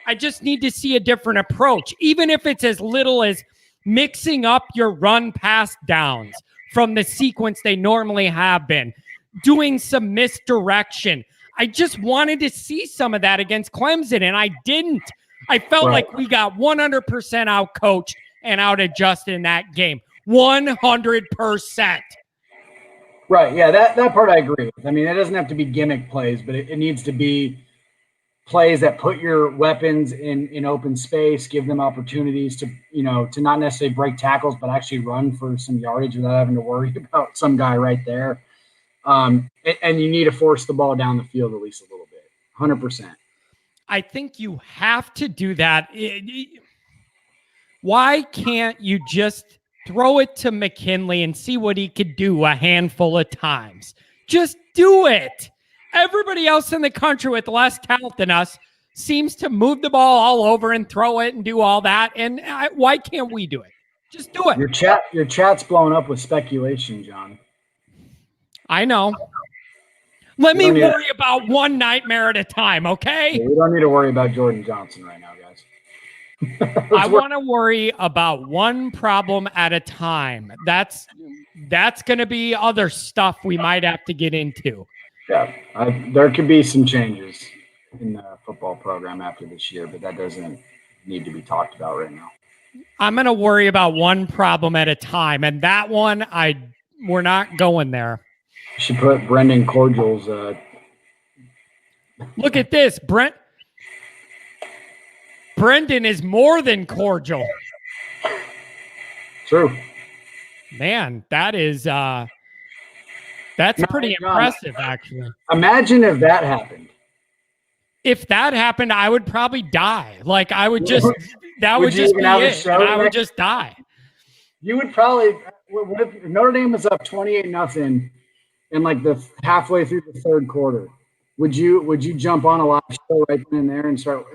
S1: I just need to see a different approach, even if it's as little as mixing up your run pass downs from the sequence they normally have been, doing some misdirection. I just wanted to see some of that against Clemson, and I didn't. I felt like we got 100% out-coached and out-adjusted in that game. 100%.
S2: Right, yeah, that part I agree with. I mean, it doesn't have to be gimmick plays, but it needs to be plays that put your weapons in open space, give them opportunities to not necessarily break tackles, but actually run for some yardage without having to worry about some guy right there. And you need to force the ball down the field at least a little bit, 100%.
S1: I think you have to do that. Why can't you just throw it to McKinley and see what he could do a handful of times? Just do it. Everybody else in the country with less talent than us seems to move the ball all over and throw it and do all that. And why can't we do it? Just do it.
S2: Your chat's blown up with speculation, John.
S1: I know. Let me worry about one nightmare at a time, okay?
S2: We don't need to worry about Jordan Johnson right now, guys.
S1: I want to worry about one problem at a time. That's going to be other stuff we might have to get into.
S2: Yeah, there could be some changes in the football program after this year, but that doesn't need to be talked about right now.
S1: I'm going to worry about one problem at a time, and that one, we're not going there.
S2: You should put Brendan Cordial's.
S1: Look at this, Brendan is more than cordial.
S2: True.
S1: Man, that is that's pretty impressive, actually.
S2: Imagine if that happened.
S1: If that happened, I would probably die. Like I would just that would just be it. And I would just die.
S2: You would probably. What if Notre Dame was up 28-0 in like the halfway through the third quarter? Would you jump on a live show right then and there and start?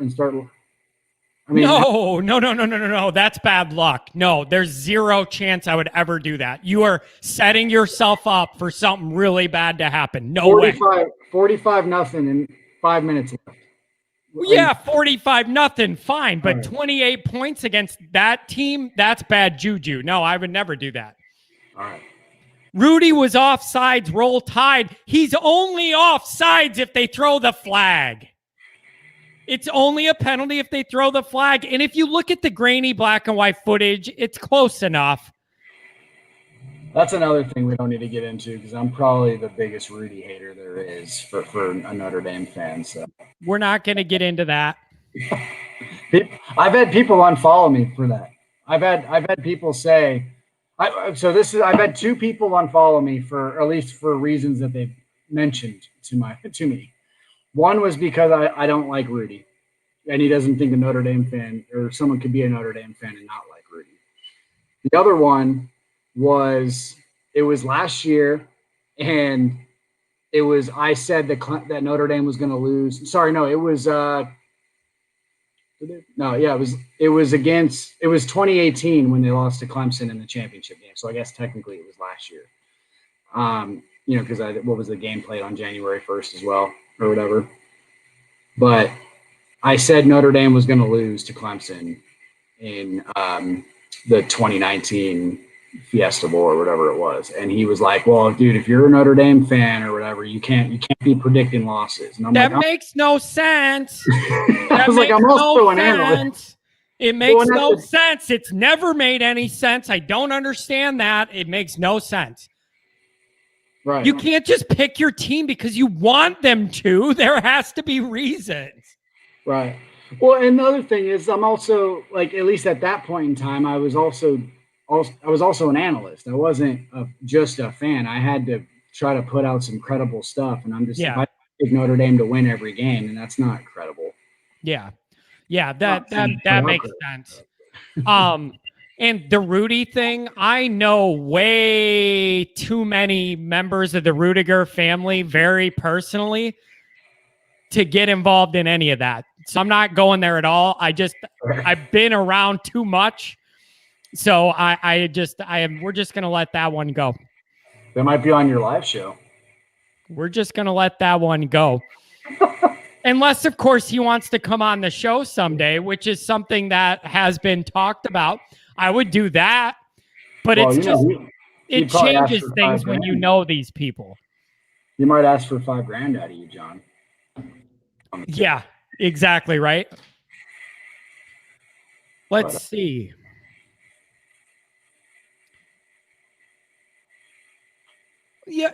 S2: I mean, no. That's bad luck. No, there's zero chance I would ever do that. You are setting yourself up for something really bad to happen. No 45-0 in 5 minutes left.
S1: Yeah, 45-0, fine. But 28 points against that team, that's bad juju. No, I would never do that.
S2: All right.
S1: Rudy was offsides, roll tide. He's only offsides if they throw the flag. It's only a penalty if they throw the flag. And if you look at the grainy black and white footage, it's close enough.
S2: That's another thing we don't need to get into because I'm probably the biggest Rudy hater there is for a Notre Dame fan. So
S1: We're not going to get into that.
S2: I've had people unfollow me for that. I've had people say, I've had two people unfollow me for at least for reasons that they've mentioned to me. One was because I don't like Rudy, and he doesn't think a Notre Dame fan or someone could be a Notre Dame fan and not like Rudy. The other one was it was last year, and it was I said that Notre Dame was going to lose. Sorry, no, it was it was 2018 when they lost to Clemson in the championship game. So I guess technically it was last year. Because what was the game played on January 1st as well or whatever. But I said Notre Dame was going to lose to Clemson in the 2019 Fiesta Bowl or whatever it was, and he was like, "Well, dude, if you're a Notre Dame fan or whatever, you can't be predicting losses." And I'm
S1: that
S2: like,
S1: makes no sense.
S2: I was like, I'm also an analyst.
S1: It makes no sense. It's never made any sense. I don't understand that. It makes no sense.
S2: Right.
S1: You can't just pick your team because you want them to. There has to be reasons.
S2: Right. Well, and the other thing is, I'm also like, at least at that point in time, I was also an analyst. I wasn't just a fan. I had to try to put out some credible stuff, and I'm just if I pick Notre Dame to win every game, and that's not credible.
S1: Yeah, that makes sense. And the Rudy thing, I know way too many members of the Rudiger family very personally to get involved in any of that. So I'm not going there at all. I've been around too much. So we're just going to let that one go.
S2: That might be on your live show.
S1: We're just going to let that one go. Unless, of course, he wants to come on the show someday, which is something that has been talked about. I would do that. But it changes things when you know these people.
S2: You might ask for $5,000 out of you, John.
S1: Yeah, exactly, right? Let's see. Yeah,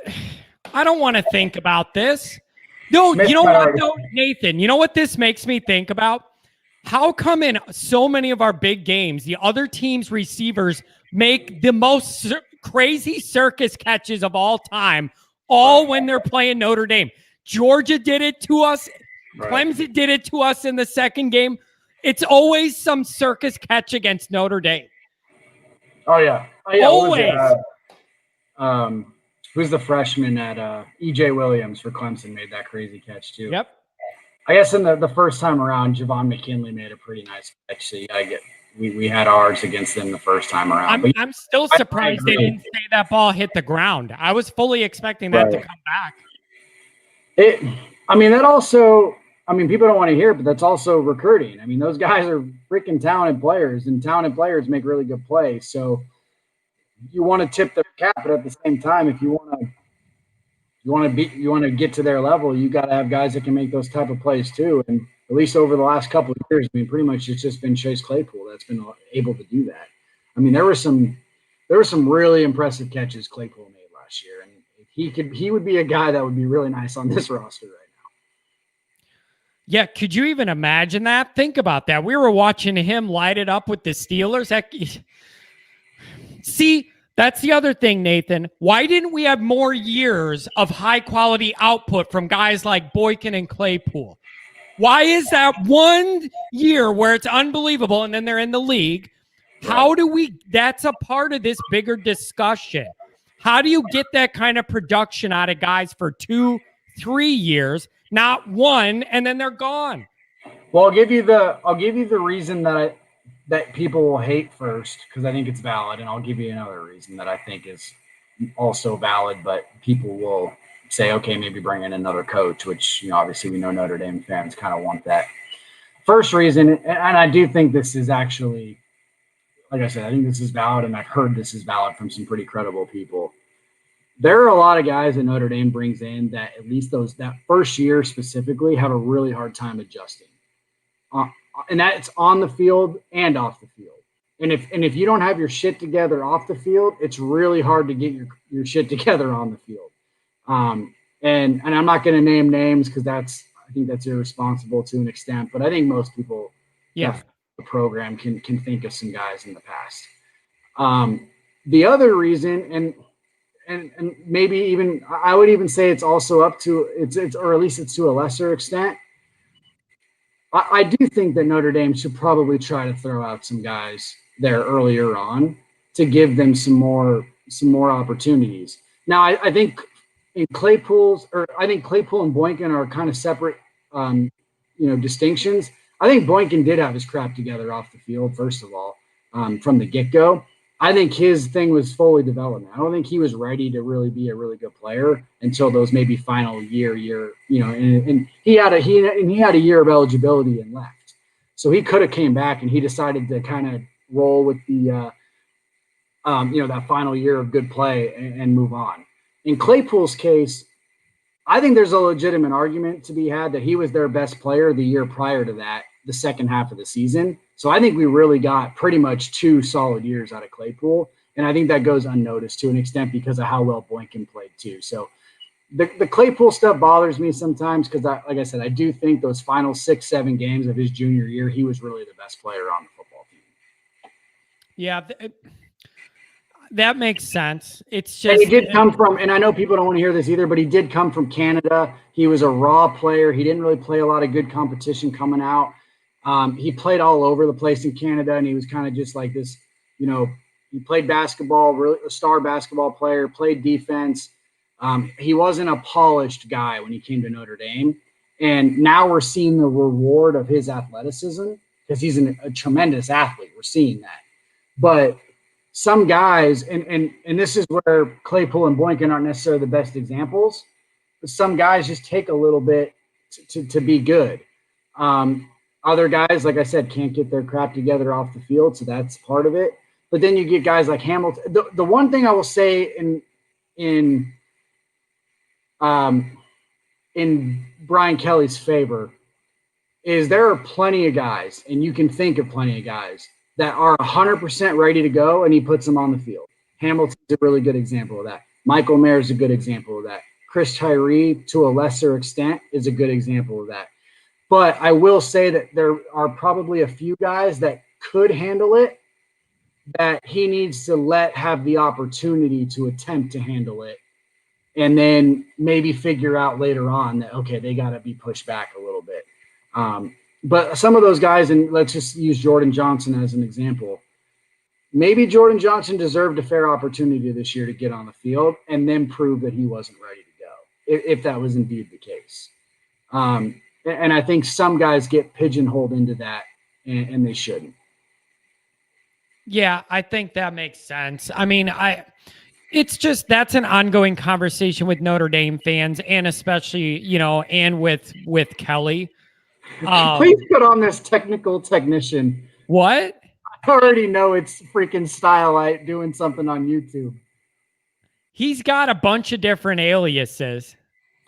S1: I don't want to think about this. No, you know what, though, Nathan? You know what this makes me think about? How come in so many of our big games, the other team's receivers make the most crazy circus catches of all time, when they're playing Notre Dame? Georgia did it to us. Clemson did it to us in the second game. It's always some circus catch against Notre Dame.
S2: Oh, yeah.
S1: Always.
S2: Who's the freshman at EJ Williams for Clemson made that crazy catch too?
S1: Yep.
S2: I guess in the first time around, Javon McKinley made a pretty nice catch. So we had ours against them the first time around.
S1: I'm still surprised they didn't say that ball hit the ground. I was fully expecting that to come back.
S2: People don't want to hear it, but that's also recruiting. I mean, those guys are freaking talented players, and talented players make really good plays. So you want to tip their cap, but at the same time, if you want to get to their level, you got to have guys that can make those type of plays too. And at least over the last couple of years, I mean, pretty much it's just been Chase Claypool that's been able to do that. I mean, there were some really impressive catches Claypool made last year, and he would be a guy that would be really nice on this roster right now.
S1: Yeah, could you even imagine that? Think about that. We were watching him light it up with the Steelers. See, that's the other thing, Nathan. Why didn't we have more years of high-quality output from guys like Boykin and Claypool? Why is that one year where it's unbelievable and then they're in the league? That's a part of this bigger discussion. How do you get that kind of production out of guys for 2-3 years, not one, and then they're gone?
S2: Well, I'll give you the reason that people will hate first, because I think it's valid, and I'll give you another reason that I think is also valid, but people will say, okay, maybe bring in another coach, which, obviously we know Notre Dame fans kind of want that. First reason, and I do think this is actually, like I said, I think this is valid, and I've heard this is valid from some pretty credible people. There are a lot of guys that Notre Dame brings in that at least that first year specifically have a really hard time adjusting. And that's on the field and off the field. And if you don't have your shit together off the field, it's really hard to get your shit together on the field. And I'm not going to name names because I think that's irresponsible to an extent. But I think most people,
S1: Yeah.
S2: the program can think of some guys in the past. The other reason, and maybe even I would even say it's also up to it's or at least it's to a lesser extent. I do think that Notre Dame should probably try to throw out some guys there earlier on to give them some more opportunities. Now, I think I think Claypool and Boykin are kind of separate, distinctions. I think Boykin did have his crap together off the field, first of all, from the get-go. I think his thing was fully development. I don't think he was ready to really be a really good player until those maybe final year, and he had a year of eligibility and left. So he could have came back and he decided to kind of roll with the, that final year of good play and move on. In Claypool's case, I think there's a legitimate argument to be had that he was their best player the year prior to that, the second half of the season. So I think we really got pretty much 2 solid years out of Claypool. And I think that goes unnoticed to an extent because of how well Boykin played too. So the Claypool stuff bothers me sometimes because, like I said, I do think those final 6-7 games of his junior year, he was really the best player on the football team.
S1: Yeah, that makes sense. It's just,
S2: and he did come from, and I know people don't want to hear this either, but he did come from Canada. He was a raw player. He didn't really play a lot of good competition coming out. He played all over the place in Canada, and he was kind of just like this, he played basketball, really a star basketball player, played defense. He wasn't a polished guy when he came to Notre Dame. And now we're seeing the reward of his athleticism because he's a tremendous athlete. We're seeing that. But some guys, and this is where Claypool and Boykin aren't necessarily the best examples, but some guys just take a little bit to be good. Other guys, like I said, can't get their crap together off the field, so that's part of it. But then you get guys like Hamilton. The one thing I will say in Brian Kelly's favor is there are plenty of guys, and you can think of plenty of guys that are 100% ready to go, and he puts them on the field. Hamilton's a really good example of that. Michael Mayer is a good example of that. Chris Tyree, to a lesser extent, is a good example of that. But I will say that there are probably a few guys that could handle it that he needs to let have the opportunity to attempt to handle it, and then maybe figure out later on that, okay, they got to be pushed back a little bit. But some of those guys, and let's just use Jordan Johnson as an example. Maybe Jordan Johnson deserved a fair opportunity this year to get on the field and then prove that he wasn't ready to go, if that was indeed the case. And I think some guys get pigeonholed into that, and they shouldn't.
S1: Yeah, I think that makes sense. I mean, it's just that's an ongoing conversation with Notre Dame fans, and especially, and with Kelly.
S2: Please put on this technical technician.
S1: What?
S2: I already know it's freaking Stylite doing something on YouTube.
S1: He's got a bunch of different aliases.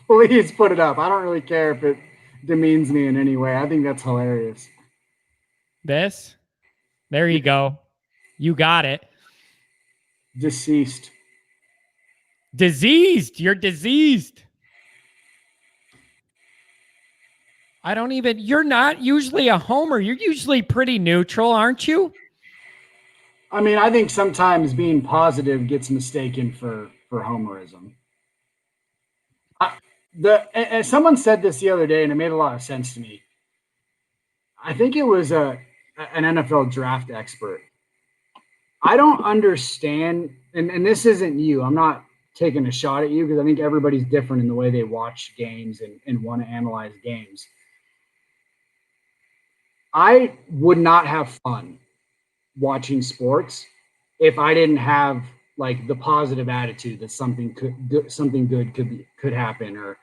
S2: Please put it up. I don't really care if it demeans me in any way. I think that's hilarious.
S1: This? There you go. You got it.
S2: Deceased.
S1: Diseased. You're diseased. You're not usually a homer. You're usually pretty neutral, aren't you?
S2: I mean, I think sometimes being positive gets mistaken for homerism. And someone said this the other day, and it made a lot of sense to me. I think it was an NFL draft expert. I don't understand, and this isn't you. I'm not taking a shot at you because I think everybody's different in the way they watch games and want to analyze games. I would not have fun watching sports if I didn't have like the positive attitude that something good could happen, or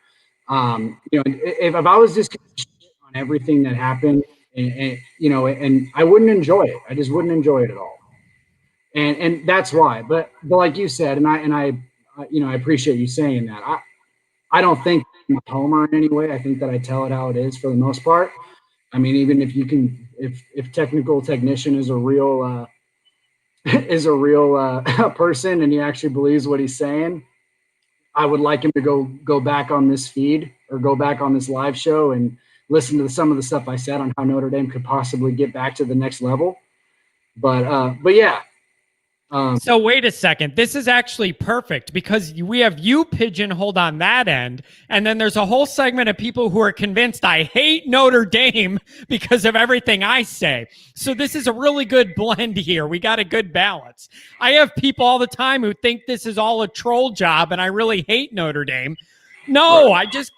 S2: if I was just on everything that happened, and I wouldn't enjoy it. I just wouldn't enjoy it at all. And that's why. But like you said, and I appreciate you saying that. I don't think I'm a homer in any way. I think that I tell it how it is for the most part. I mean, even if technical technician is a real is a real person and he actually believes what he's saying, I would like him to go back on this feed or go back on this live show and listen to some of the stuff I said on how Notre Dame could possibly get back to the next level. But yeah.
S1: So wait a second. This is actually perfect because we have you pigeonholed on that end, and then there's a whole segment of people who are convinced I hate Notre Dame because of everything I say. So this is a really good blend here. We got a good balance. I have people all the time who think this is all a troll job and I really hate Notre Dame. No, right.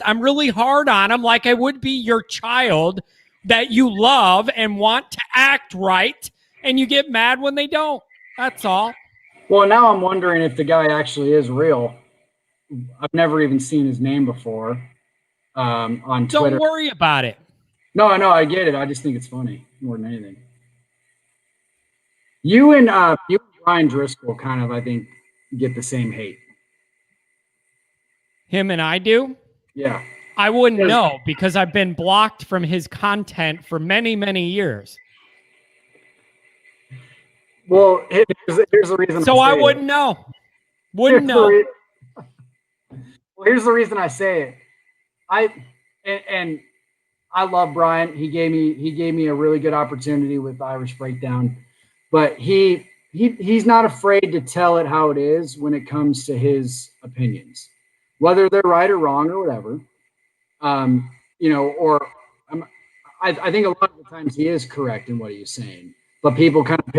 S1: I'm really hard on them like I would be your child that you love and want to act right, and you get mad when they don't. That's all.
S2: Well, now I'm wondering if the guy actually is real. I've never even seen his name before on Twitter.
S1: Don't worry about it.
S2: No, I get it. I just think it's funny more than anything. You and Brian Driscoll kind of, I think, get the same hate.
S1: Him and I do?
S2: Yeah.
S1: I wouldn't know because I've been blocked from his content for many, many years.
S2: Well, here's the reason.
S1: So I wouldn't know. Wouldn't know.
S2: Well, here's the reason I say it. I love Brian. He gave me a really good opportunity with Irish Breakdown, but he's not afraid to tell it how it is when it comes to his opinions, whether they're right or wrong or whatever. I think a lot of the times he is correct in what he's saying. But people kind of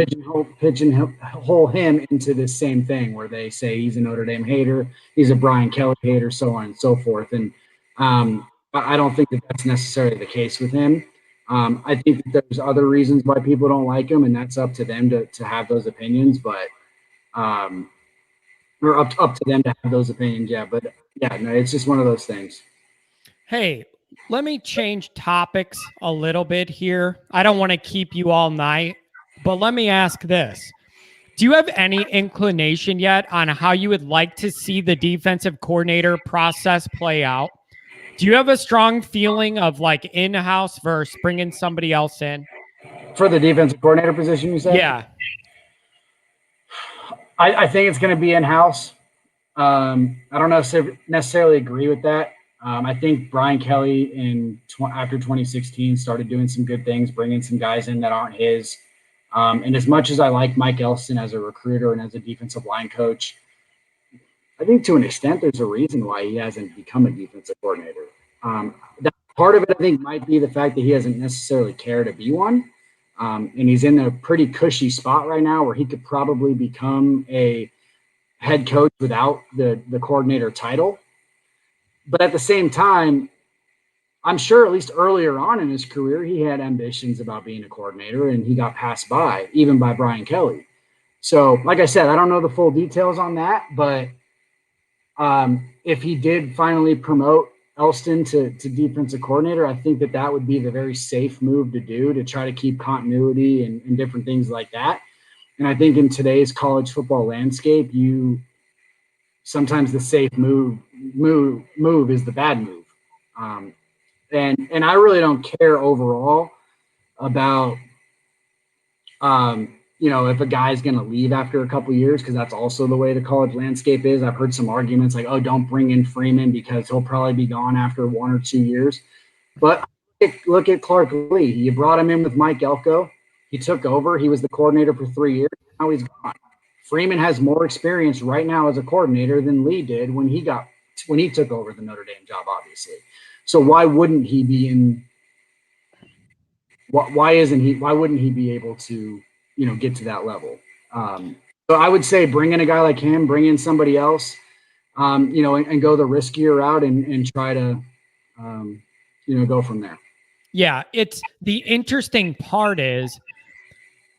S2: pigeonhole him into this same thing where they say he's a Notre Dame hater, he's a Brian Kelly hater, so on and so forth. And I don't think that that's necessarily the case with him. I think that there's other reasons why people don't like him, and that's up to them to have those opinions. But or up to them to have those opinions. Yeah, but yeah, no, it's just one of those things.
S1: Hey, let me change topics a little bit here. I don't want to keep you all night. But let me ask this. Do you have any inclination yet on how you would like to see the defensive coordinator process play out? Do you have a strong feeling of like in-house versus bringing somebody else in?
S2: For the defensive coordinator position, you said?
S1: Yeah.
S2: I think it's going to be in-house. I don't necessarily agree with that. I think Brian Kelly after 2016 started doing some good things, bringing some guys in that aren't his. And as much as I like Mike Elston as a recruiter and as a defensive line coach, I think to an extent there's a reason why he hasn't become a defensive coordinator. That part of it, I think, might be the fact that he hasn't necessarily cared to be one. And he's in a pretty cushy spot right now where he could probably become a head coach without the coordinator title. But at the same time, I'm sure at least earlier on in his career, he had ambitions about being a coordinator, and he got passed by, even by Brian Kelly. So, like I said, I don't know the full details on that, but if he did finally promote Elston to defensive coordinator, I think that would be the very safe move to do to try to keep continuity and different things like that. And I think in today's college football landscape, sometimes the safe move is the bad move. And I really don't care overall about, if a guy's going to leave after a couple of years, because that's also the way the college landscape is. I've heard some arguments like, oh, don't bring in Freeman because he'll probably be gone after 1 or 2 years. But look at Clark Lee. You brought him in with Mike Elko. He took over. He was the coordinator for 3 years. Now he's gone. Freeman has more experience right now as a coordinator than Lee did when he took over the Notre Dame job, obviously. So why wouldn't he be in? Why wouldn't he be able to, get to that level? So I would say bring in a guy like him, bring in somebody else, and go the riskier route and try to, go from there.
S1: Yeah, it's the interesting part is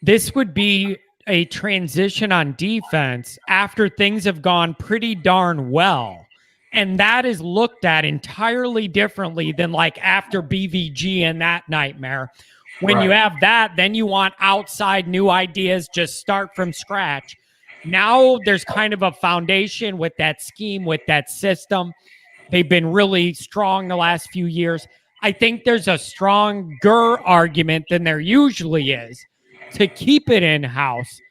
S1: this would be a transition on defense after things have gone pretty darn well. And that is looked at entirely differently than like after BVG and that nightmare. When you have that, then you want outside new ideas, just start from scratch. Now there's kind of a foundation with that scheme, with that system. They've been really strong the last few years. I think there's a stronger argument than there usually is to keep it in-house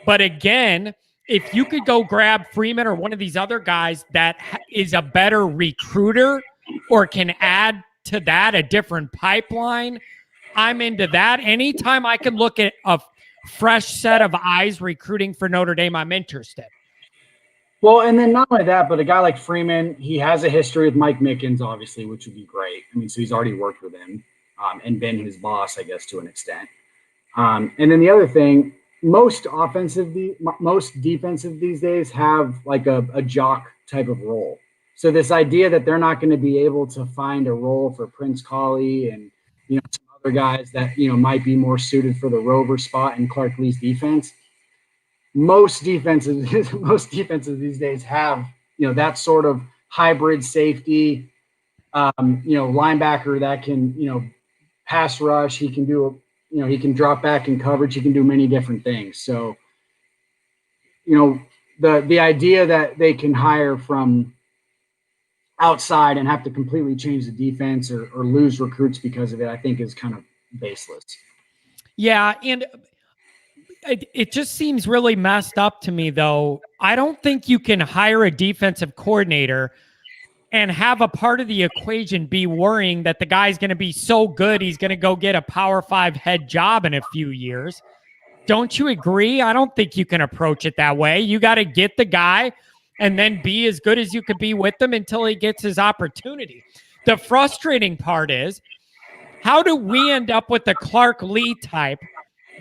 S1: But again, if you could go grab Freeman or one of these other guys that is a better recruiter or can add to that a different pipeline, I'm into that. Anytime I can look at a fresh set of eyes recruiting for Notre Dame, I'm interested.
S2: Well, and then not only that, but a guy like Freeman, he has a history with Mike Mickens, obviously, which would be great. I mean, so he's already worked with him and been his boss, I guess, to an extent. And then the other thing, most defensive these days have like a jock type of role. So this idea that they're not going to be able to find a role for Prince Colley and some other guys that might be more suited for the rover spot in Clark Lee's defense. Most defenses these days have that sort of hybrid safety, linebacker that can pass rush. He can do he can drop back in coverage. He can do many different things. So, the idea that they can hire from outside and have to completely change the defense or lose recruits because of it, I think is kind of baseless.
S1: Yeah. And it just seems really messed up to me, though. I don't think you can hire a defensive coordinator and have a part of the equation be worrying that the guy's going to be so good he's going to go get a Power 5 head job in a few years. Don't you agree? I don't think you can approach it that way. You got to get the guy and then be as good as you could be with them until he gets his opportunity. The frustrating part is, how do we end up with the Clark Lee type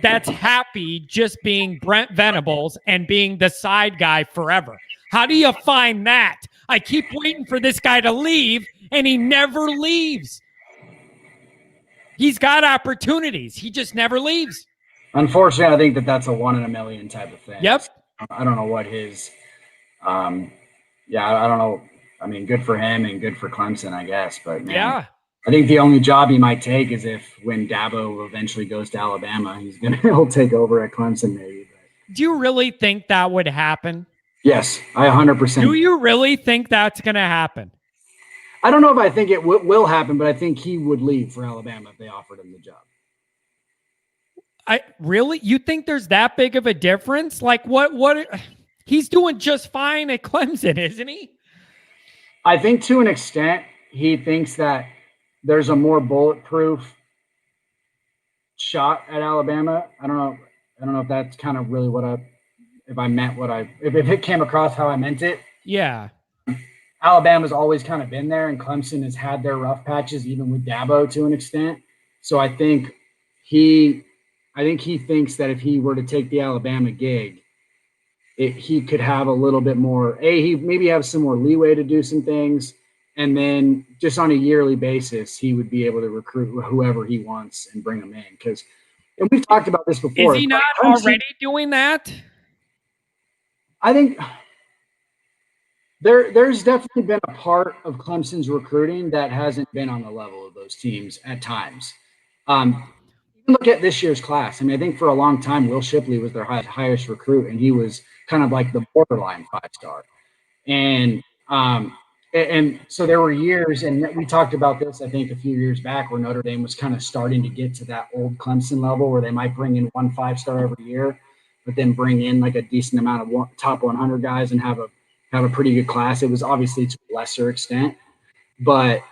S1: that's happy just being Brent Venables and being the side guy forever? How do you find that? I keep waiting for this guy to leave, and he never leaves. He's got opportunities. He just never leaves.
S2: Unfortunately, I think that's a 1 in a million type of thing.
S1: Yep.
S2: I don't know what his I don't know. I mean, good for him and good for Clemson, I guess. But, man,
S1: yeah,
S2: I think the only job he might take is if when Dabo eventually goes to Alabama, he'll take over at Clemson maybe. But.
S1: Do you really think that would happen?
S2: Yes, I 100%.
S1: Do you really think that's going to happen?
S2: I don't know if I think it will happen, but I think he would leave for Alabama if they offered him the job.
S1: You think there's that big of a difference? Like what he's doing just fine at Clemson, isn't he?
S2: I think to an extent he thinks that there's a more bulletproof shot at Alabama. I don't know if that's kind of really if it came across how I meant it.
S1: Yeah.
S2: Alabama's always kind of been there, and Clemson has had their rough patches, even with Dabo to an extent. So I think he thinks that if he were to take the Alabama gig, he could have a little bit more. He maybe have some more leeway to do some things, and then just on a yearly basis, he would be able to recruit whoever he wants and bring them in. And we've talked about this before.
S1: Is he not already doing that?
S2: I think there's definitely been a part of Clemson's recruiting that hasn't been on the level of those teams at times. Look at this year's class. I mean, I think for a long time, Will Shipley was their highest recruit, and he was kind of like the borderline 5-star. And so there were years, and we talked about this, I think, a few years back, where Notre Dame was kind of starting to get to that old Clemson level where they might bring in 1 5-star every year, but then bring in like a decent amount of top 100 guys and have a pretty good class. It was obviously to a lesser extent, but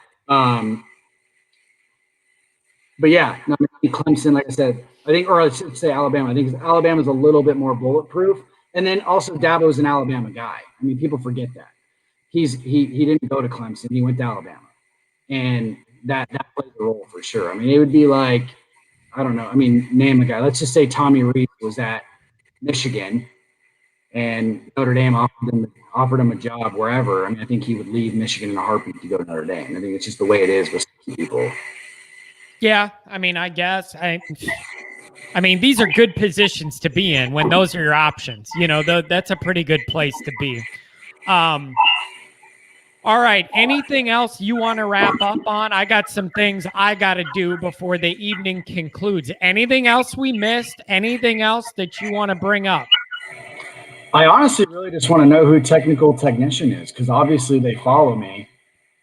S2: yeah, no, Clemson, like I said, I think, or let's say Alabama. I think Alabama's a little bit more bulletproof, and then also Dabo's an Alabama guy. I mean, people forget that he didn't go to Clemson; he went to Alabama, and that plays a role for sure. I mean, it would be like, I don't know. I mean, name a guy. Let's just say Tommy Rees was at Michigan, and Notre Dame offered him a job wherever. I mean, I think he would leave Michigan in a heartbeat to go to Notre Dame. I think it's just the way it is with some people.
S1: Yeah, I mean, I guess I mean, these are good positions to be in when those are your options. That's a pretty good place to be. All right. Anything else you want to wrap up on? I got some things I got to do before the evening concludes. Anything else we missed? Anything else that you want to bring up?
S2: I honestly really just want to know who Technical Technician is, because obviously they follow me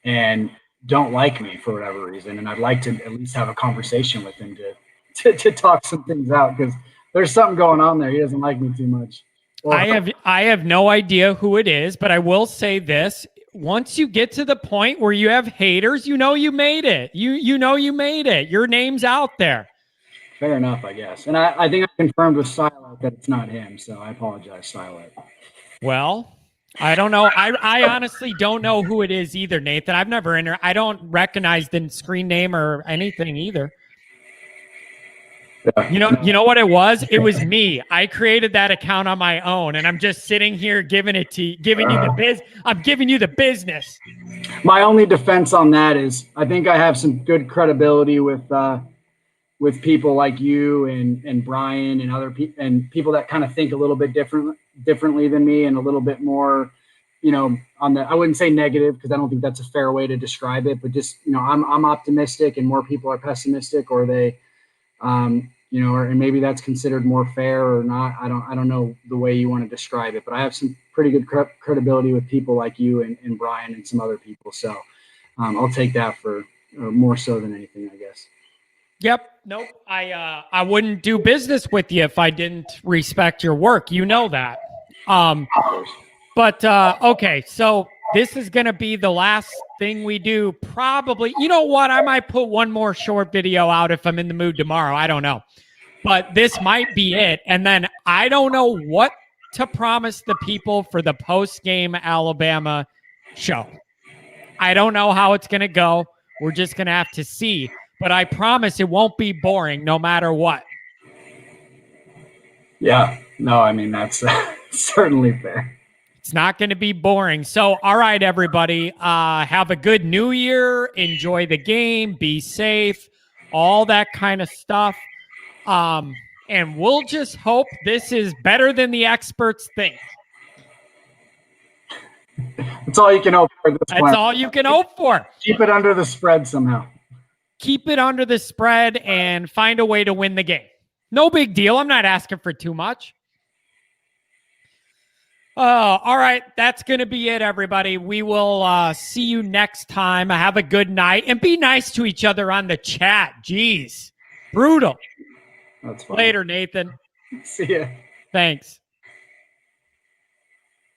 S2: and don't like me for whatever reason, and I'd like to at least have a conversation with him to talk some things out, because there's something going on there. He doesn't like me too much. Or
S1: I have no idea who it is, but I will say this. Once you get to the point where you have haters, you know you made it. You know you made it. Your name's out there.
S2: fair enough, I guess. And I think I confirmed with Silat that it's not him, so I apologize, Silat.
S1: Well, I don't know. I honestly don't know who it is either, Nathan. I've never I don't recognize the screen name or anything either.
S2: Yeah.
S1: You know what it was? It was me. I created that account on my own, and I'm just sitting here giving you the I'm giving you the business.
S2: My only defense on that is I think I have some good credibility with people like you and Brian and other people and people that kind of think a little bit differently than me and a little bit more, on the, I wouldn't say negative because I don't think that's a fair way to describe it, but just, I'm optimistic and more people are pessimistic, or they, and maybe that's considered more fair or not. I don't know the way you want to describe it, but I have some pretty good credibility with people like you and Brian and some other people. So I'll take that for more so than anything, I guess.
S1: Yep. Nope. I wouldn't do business with you if I didn't respect your work. You know that. But okay, so this is going to be the last thing we do. Probably, you know what? I might put one more short video out if I'm in the mood tomorrow. I don't know. But this might be it. And then I don't know what to promise the people for the post-game Alabama show. I don't know how it's going to go. We're just going to have to see. But I promise it won't be boring no matter what.
S2: Yeah. No, I mean, that's certainly fair.
S1: It's not going to be boring. So, all right, everybody, have a good New Year. Enjoy the game. Be safe. All that kind of stuff. And we'll just hope this is better than the experts think.
S2: That's all you can hope for.
S1: That's all you can hope for.
S2: Keep it under the spread somehow.
S1: Keep it under the spread and find a way to win the game. No big deal. I'm not asking for too much. All right. That's going to be it, everybody. We will see you next time. Have a good night and be nice to each other on the chat. Jeez. Brutal.
S2: That's fine.
S1: Later, Nathan.
S2: See ya.
S1: Thanks.